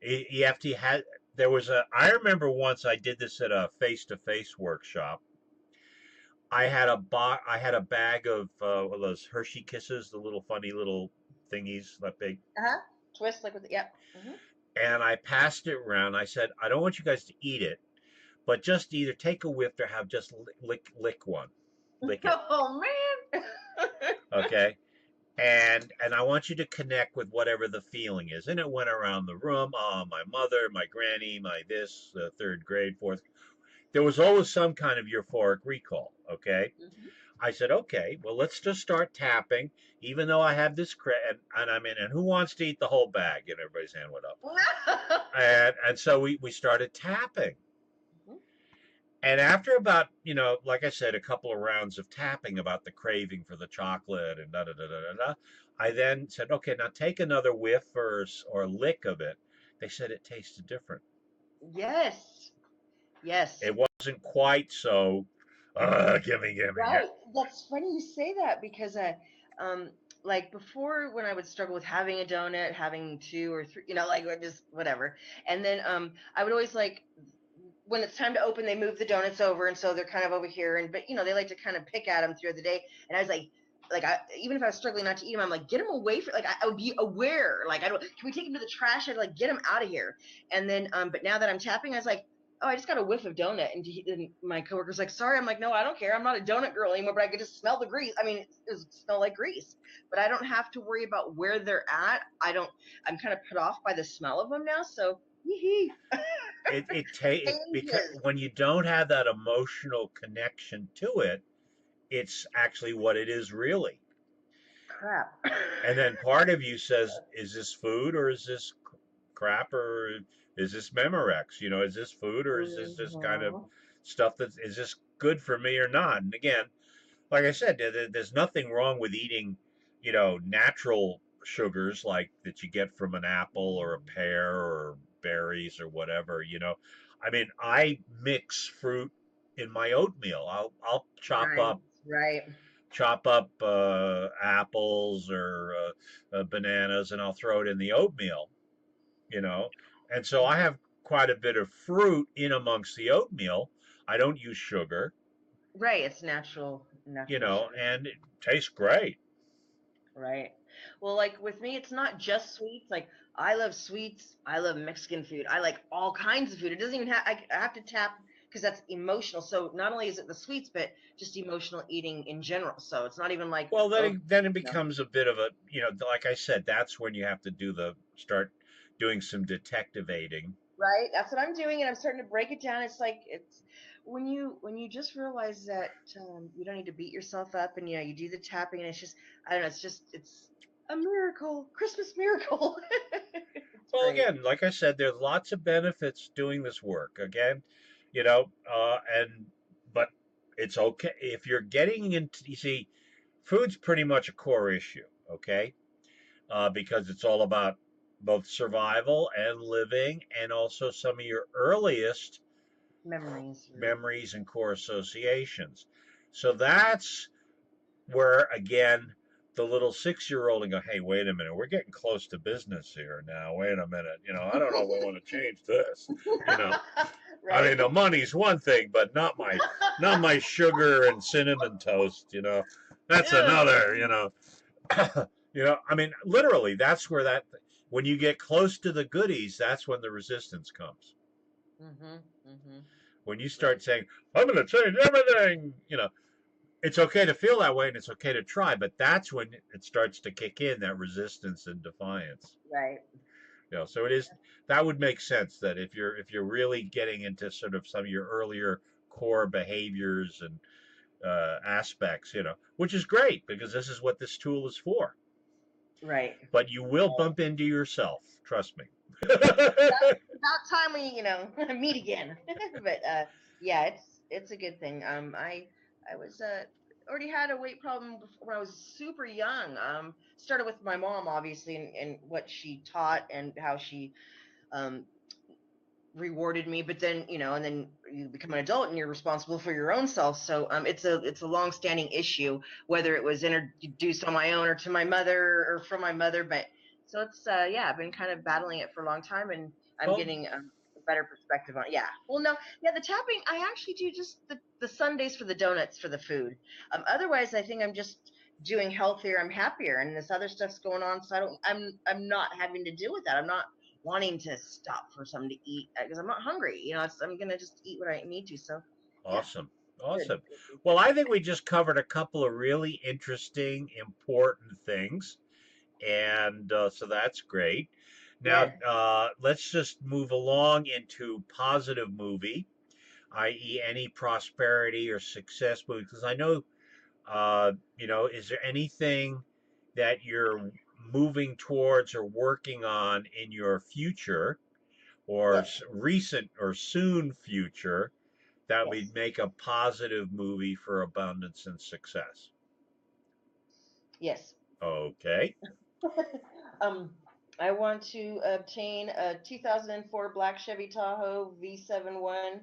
EFT had there was a I remember once I did this at a face-to-face workshop. I had a bag of those Hershey Kisses, the little funny little thingies that big, Uh-huh. Twist like with yep. Hmm. and I passed it around. I said, I don't want you guys to eat it, but just either take a whiff or have just lick one, lick it, Oh man. okay? And I want you to connect with whatever the feeling is. And it went around the room. Oh, my mother, my granny, my this, third grade, fourth. There was always some kind of euphoric recall. Okay. Mhm. I said, okay, well, let's just start tapping, even though I have this and I'm in. And who wants to eat the whole bag? And everybody's hand went up. And so we started tapping. Mhm. And after about, like I said, a couple of rounds of tapping about the craving for the chocolate and da da da da da da, I then said, okay, now take another whiff or lick of it. They said it tasted different. Yes. Yes. It wasn't quite so, gimme, yeah. Right. That's funny you say that, because um like before, when I would struggle with having a donut, having two or three, like, or just whatever. And then I would always, like, when it's time to open, they move the donuts over, and so they're kind of over here, and but they like to kind of pick at them throughout the day. And I was like, even if I was struggling not to eat them, I'm like, get them away from, like, I would be aware, like, I don't, can we take them to the trash? I'd like, get them out of here. And then but now that I'm tapping, I was like, oh, I just got a whiff of donut. And my coworker's like, sorry. I'm like, no, I don't care. I'm not a donut girl anymore, but I could just smell the grease. I mean, it smell like grease, but I don't have to worry about where they're at. I'm kind of put off by the smell of them now. So, hee It because changes. when you don't have that emotional connection to it, it's actually what it is really. Crap. And then part of you says, is this food or is this crap or is this Memorex? Is this food or is this just kind of Mhm. stuff is this good for me or not? And again, like I said, there's nothing wrong with eating, natural sugars like that you get from an apple or a pear or berries or whatever. I mean, I mix fruit in my oatmeal. I'll chop Right, up right. chop up apples or bananas, and I'll throw it in the oatmeal. You know, and so I Mhm. have quite a bit of fruit in amongst the oatmeal. I don't use sugar, Right, it's natural sugar. and it tastes great. Right. Well, like with me, it's not just sweets. Like I love sweets. I love Mexican food. I like all kinds of food. It doesn't even have, I have to tap because that's emotional. So not only is it the sweets, but just emotional eating in general. So it's not even like, Well, then oh, it no. becomes a bit of a, like I said, that's when you have to start doing some detectivating. Right. That's what I'm doing. And I'm starting to break it down. It's like, it's when you just realize that you don't need to beat yourself up and, you do the tapping and it's just, I don't know, it's a miracle, Christmas miracle. It's Well, great. again, like I said, there's lots of benefits doing this work. Again, and but it's okay if you're getting into. You see, food's pretty much a core issue. Okay, because it's all about both survival and living, and also some of your earliest Memories. memories and core associations. So that's where, again, the little 6-year old and go, hey, wait a minute, we're getting close to business here now. Wait a minute, I don't know if I want to change this. You know, I Right. mean, the money's one thing, but not my sugar and cinnamon toast. That's Ew. another. I mean, literally, that's where when you get close to the goodies, that's when the resistance comes. Mhm. Mhm. When you Right. start saying, I'm going to change everything, it's okay to feel that way and it's okay to try, but that's when it starts to kick in, that resistance and defiance. Right. So it is, that would make sense that if you're really getting into sort of some of your earlier core behaviors and aspects, which is great because this is what this tool is for. Right. But you will bump into yourself. Trust me. About time we, meet again. But yeah, it's a good thing. I was already had a weight problem when I was super young. Started with my mom, obviously, and what she taught and how she um rewarded me, but then and then you become an adult and you're responsible for your own self. So it's a long standing issue, whether it was introduced on my own or to my mother or from my mother. But so it's yeah, I've been kind of battling it for a long time, and I'm Well, getting a better perspective on it. Yeah. Well, no, yeah, the tapping I actually do just the Sundays for the donuts for the food. Otherwise I think I'm just doing healthier, I'm happier, and this other stuff's going on, so I'm not having to deal with that. I'm not wanting to stop for something to eat because I'm not hungry. I'm gonna just eat what I need to. So, yeah, awesome. good, Awesome. good, good, Well, good. I think we just covered a couple of really interesting, important things. And so that's great. Now, Yes, let's just move along into positive movie, i.e., any prosperity or success movie. Because I know, is there anything that you're moving towards or working on in your future or yes, recent or soon future that yes, would make a positive movie for abundance and success? yes. Okay. um, I want to obtain a 2004 black Chevy Tahoe V71,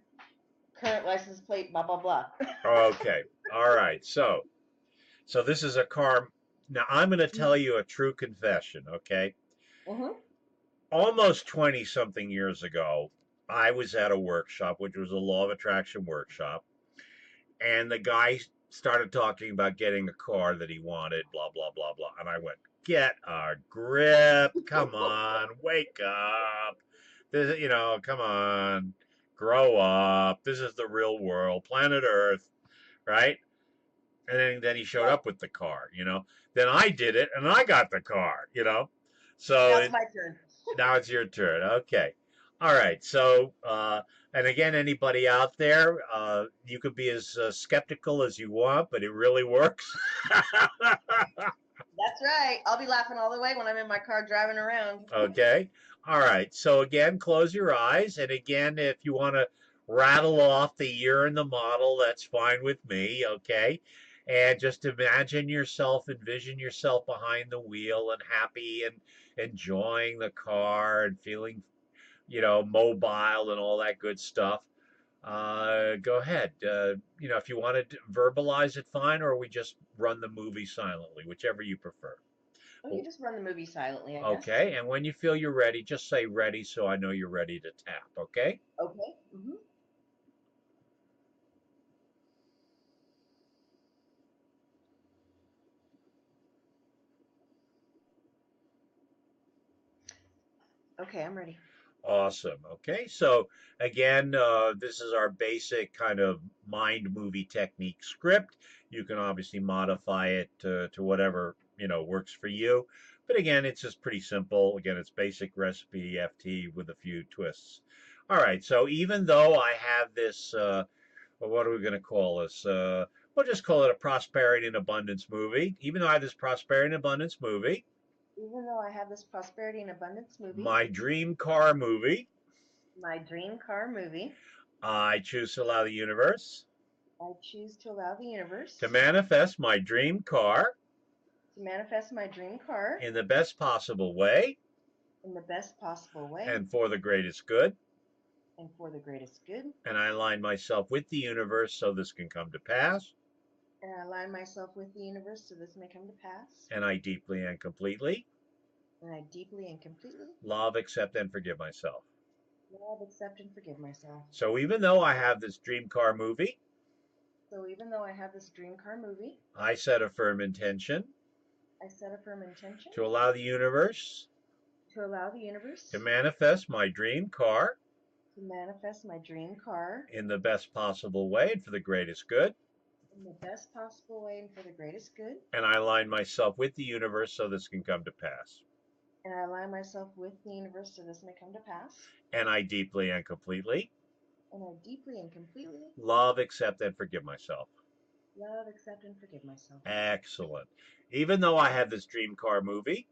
current license plate, blah blah blah. Okay. All right. So this is a car. Now I'm going to tell you a true confession, okay? Mm-hmm. Almost 20 something years ago, I was at a workshop, which was a law of attraction workshop, and the guy started talking about getting a car that he wanted, blah, blah, blah, blah. And I went, get a grip. Come on, wake up. Come on, grow up. This is the real world, planet Earth, right? And then he showed Well, up with the car. Then I did it and I got the car. So now it's my turn. now it's your turn. Okay. All right. So, and again, anybody out there, you could be as skeptical as you want, but it really works. That's right. I'll be laughing all the way when I'm in my car driving around. Okay. All right. So again, close your eyes. And again, if you want to rattle off the year and the model, that's fine with me. Okay. And just imagine yourself, envision yourself behind the wheel and happy and enjoying the car and feeling, mobile and all that good stuff. Go ahead. If you want to verbalize it, fine, or we just run the movie silently, whichever you prefer. Oh, you just run the movie silently, I guess. Okay, and when you feel you're ready, just say ready so I know you're ready to tap, okay? Okay. Okay, I'm ready. Awesome. Okay, so again, this is our basic kind of mind movie technique script. You can obviously modify it to whatever, works for you. But again, it's just pretty simple. Again, it's basic recipe FT with a few twists. All right, so even though I have this, well, what are we going to call this? We'll just call it a prosperity and abundance movie. Even though I have this prosperity and abundance movie, Even though I have this prosperity and abundance movie, my dream car movie, my dream car movie, I choose to allow the universe I choose to allow the to universe manifest my dream car to manifest my dream car in the best possible way in the best possible way and for the greatest good. and for the greatest good. And I align myself with the universe so this can come to pass. And I align myself with the universe so this may come to pass. And I deeply and completely And I deeply and completely love, accept, and forgive myself. love, accept, and forgive myself. So even though I have this dream car movie, So even though I have this dream car movie, I set a firm intention I set a firm intention to allow the universe to allow the universe to manifest my dream car to manifest my dream car in the best possible way and for the greatest good. in the best possible way and for the greatest good. And I align myself with the universe so this can come to pass. And I align myself with the universe so this may come to pass. And I deeply and completely And I deeply and completely love, accept, and forgive myself. love, accept, and forgive myself. Excellent. Even though I have this dream car movie,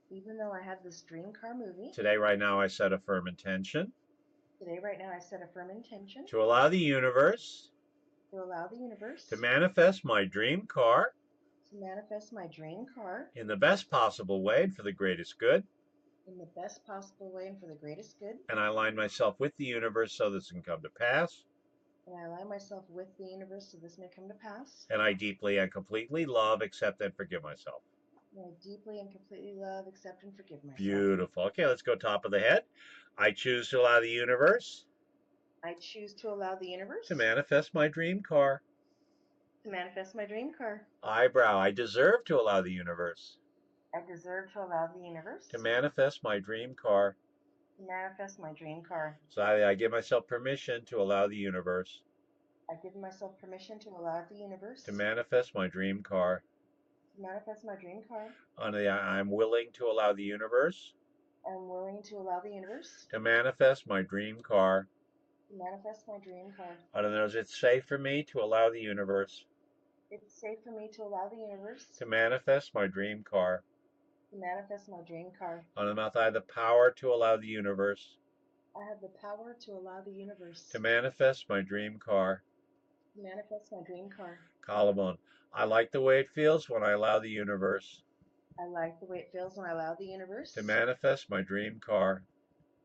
Even though I have this dream car movie, today, right now, I set a firm intention today, right now, I set a firm intention to allow the universe to allow the universe to manifest my dream car to manifest my dream car in the best possible way and for the greatest good. in the best possible way and for the greatest good. And I align myself with the universe so this can come to pass. And I align myself with the universe so this may come to pass. And I deeply and completely love, accept, and forgive myself. And I deeply and completely love, accept, and forgive myself. Beautiful. Okay, let's go top of the head. I choose to allow the universe I choose to allow the universe to manifest my dream car. to manifest my dream car. Eyebrow. I deserve to allow the universe I deserve to allow the universe to manifest my dream car. to manifest my dream car. So I give myself permission to allow the universe I give myself permission to allow the universe to manifest my dream car. to manifest my dream car. I'm willing to allow the universe I'm willing to allow the universe to manifest my dream car. to manifest my dream car. I don't know, is it safe for me to allow the universe It's safe for me to allow the universe to manifest my dream car? to manifest my dream car. On the mouth, I have the power to allow the universe I have the power to allow the universe to manifest my dream car. to manifest my dream car. Collarbone. I like the way it feels when I allow the universe I like the way it feels when I allow the universe to manifest my dream car.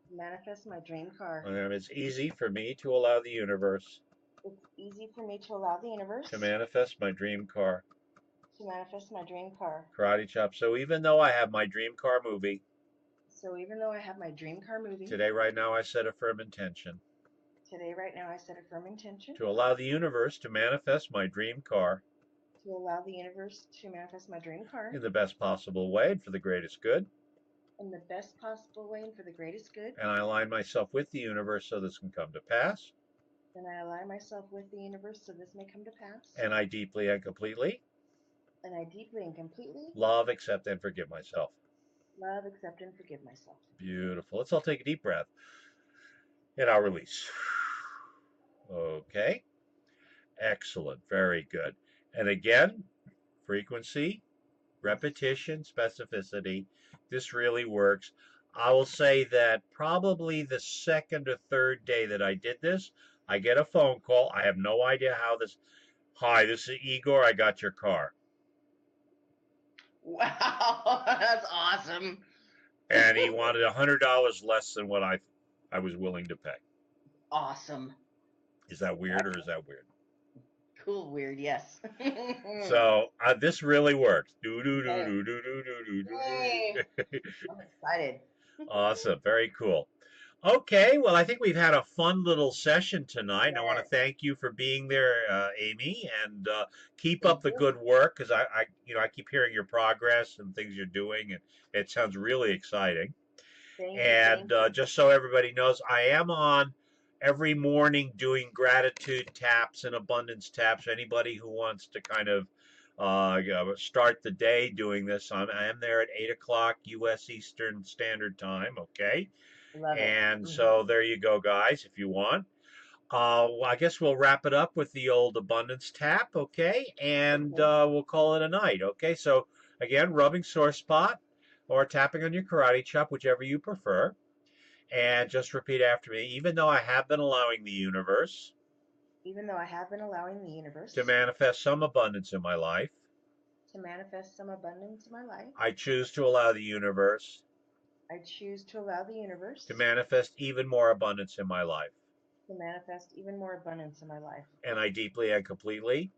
to manifest my dream car. And it's easy for me to allow the universe It's easy for me to allow the universe to manifest my dream car. to manifest my dream car. Karate chop. So even though I have my dream car movie, So even though I have my dream car movie, today, right now, I set a firm intention today, right now, I set a firm intention to allow the universe to manifest my dream car to allow the universe to manifest my dream car in the best possible way and for the greatest good. in the best possible way and for the greatest good. And I align myself with the universe so this can come to pass. And I align myself with the universe so this may come to pass. And I deeply and completely And I deeply and completely love, accept, and forgive myself. love, accept, and forgive myself. Beautiful. Let's all take a deep breath. And I'll release. Okay. Excellent. Very good. And again, frequency, repetition, specificity. This really works. I will say that probably the second or third day that I did this, I get a phone call. I have no idea how this Hi, this is Igor. I got your car. Wow, that's awesome. And he wanted $100 less than what I was willing to pay. Awesome. Is that weird or is that weird? Cool, weird, yes. So this really works. Do do do Hey, do do do do hey, do do. I'm excited. Awesome, very cool. Okay, well, I think we've had a fun little session tonight, and I want to Yes, thank you for being there, Amy, and keep up thank the you. good work because I keep hearing your progress and things you're doing, and it sounds really exciting. Thank you, thank And you. just so everybody knows, I am on every morning doing gratitude taps and abundance taps. Anybody who wants to kind of start the day doing this, I am there at 8 o'clock U.S. Eastern Standard Time, okay? Love it. And Hmm. so there you go, guys, if you want. Well, I guess we'll wrap it up with the old abundance tap, okay? And Okay. we'll call it a night, okay? So again, rubbing sore spot or tapping on your karate chop, whichever you prefer. And just repeat after me. Even though I have been allowing the universe Even though I have been allowing the to universe manifest some abundance in my life, to manifest some abundance in my life, I choose to allow the universe I choose to allow the to universe manifest even more abundance in my life. to manifest even more abundance in my life. And I deeply and completely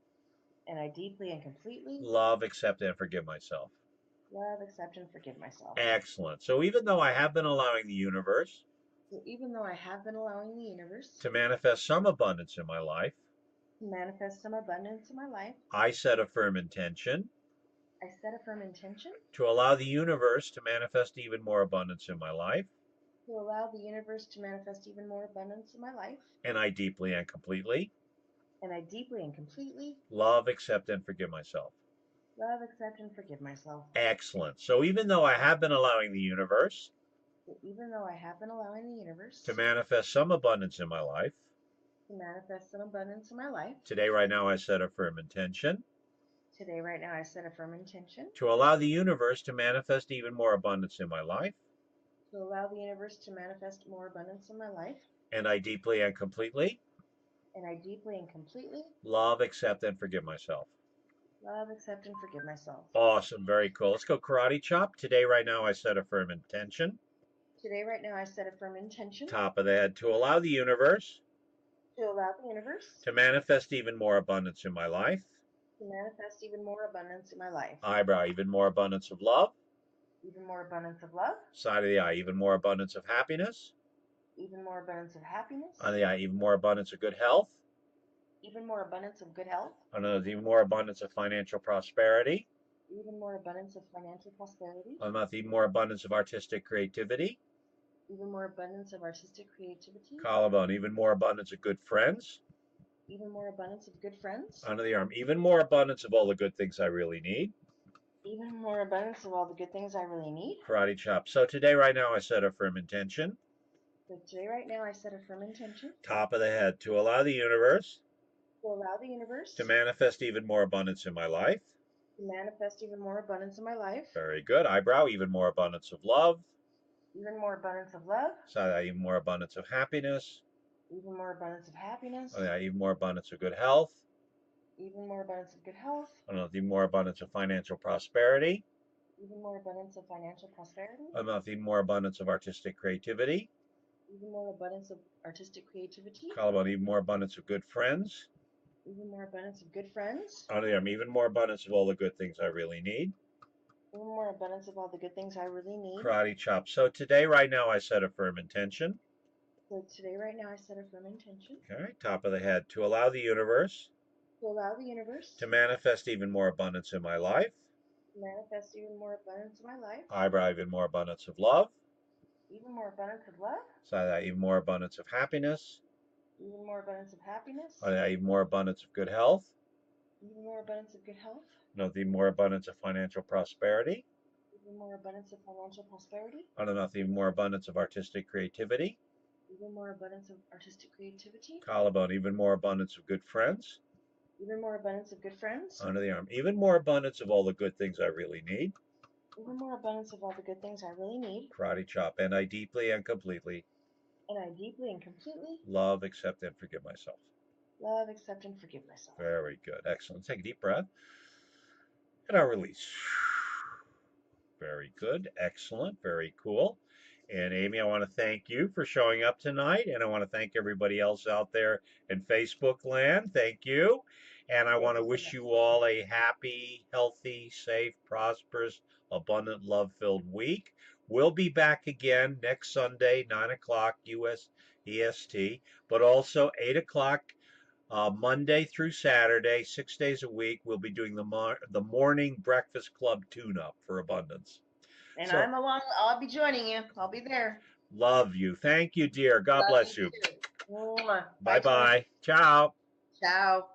And I deeply and completely love, accept, and forgive myself. love, accept, and forgive myself. Excellent. So even though I have been allowing the universe So even though I have been allowing the universe to manifest some abundance in my life, to manifest some abundance in my life, I set a firm intention I set a firm intention to allow the universe to manifest even more abundance in my life. to allow the universe to manifest even more abundance in my life. And I deeply and completely And I deeply and completely love, accept, and forgive myself. love, accept, and forgive myself. Excellent. So even though I have been allowing the universe So even though I have been allowing the universe to manifest some abundance in my life, to manifest some abundance in my life, today, right now, I set a firm intention today, right now, I set a firm intention to allow the universe to manifest even more abundance in my life. to allow the universe to manifest more abundance in my life. And I deeply and completely And I deeply and completely love, accept, and forgive myself. love, accept, and forgive myself. Awesome. Very cool. Let's go karate chop. Today, right now, I set a firm intention. Today, right now, I set a firm intention Top of the head to allow the universe to allow the universe to manifest even more abundance in my life. to manifest even more abundance in my life. Eyebrow, even more abundance of love. Even more abundance of love, Side of the eye, even more abundance of happiness. even more abundance of happiness, On the eye, even more abundance of good health. even more abundance of good health, On the even more abundance of financial prosperity. even more abundance of financial prosperity, On the even more abundance of artistic creativity. even more abundance of artistic creativity, Collarbone, even more abundance of good friends. even more abundance of good friends, Under the arm, even more abundance of all the good things I really need. even more abundance of all the good things I really need. Karate chop. So today, right now, I set a firm intention. So today, right now, I set a firm intention Top of the head to allow the universe to allow the universe to manifest even more abundance in my life. to manifest even more abundance in my life, Very good. Eyebrow, even more abundance of love. even more abundance of love, Side eye, even more abundance of happiness. even more abundance of happiness, Even more abundance of good health. even more abundance of good health, Even more abundance of financial prosperity. even more abundance of financial prosperity, Even more abundance of artistic creativity. even more abundance of artistic creativity, Collarbone, even more abundance of good friends. even more abundance of good friends, Under the arm, even more abundance of all the good things I really need. even more abundance of all the good things I really need. Karate chop. So today, right now, I set a firm intention. So today, right now, I set a firm intention Okay, top of the head to allow the universe to allow the universe to manifest even more abundance in my life. to manifest even more abundance in my life, Eyebrow, even more abundance of love. even more abundance of love, Side eye, even more abundance of happiness. even more abundance of happiness, Even more abundance of good health. even more abundance of good health, Even more abundance of financial prosperity. even more abundance of financial prosperity, Even more abundance of artistic creativity. even more abundance of artistic creativity, Collarbone, even more abundance of good friends. even more abundance of good friends, Under the arm, even more abundance of all the good things I really need. even more abundance of all the good things I really need. Karate chop. And I deeply and completely And I deeply and completely love, accept, and forgive myself. love, accept, and forgive myself. Very good. Excellent. Take a deep breath. And I'll release. Very good. Excellent. Very cool. And Amy, I want to thank you for showing up tonight. And I want to thank everybody else out there in Facebook land. Thank you. And I Thank want to you so wish much. you all a happy, healthy, safe, prosperous, abundant, love filled week. We'll be back again next Sunday, 9 o'clock US EST, but also 8 o'clock Monday through Saturday, 6 days a week. We'll be doing the morning breakfast club tune up for abundance. And So I'm along. I'll be joining you. I'll be there. love you. Thank you, dear. God Love you bless you. too. Mwah. Bye Bye, Tony. bye. Ciao. Ciao.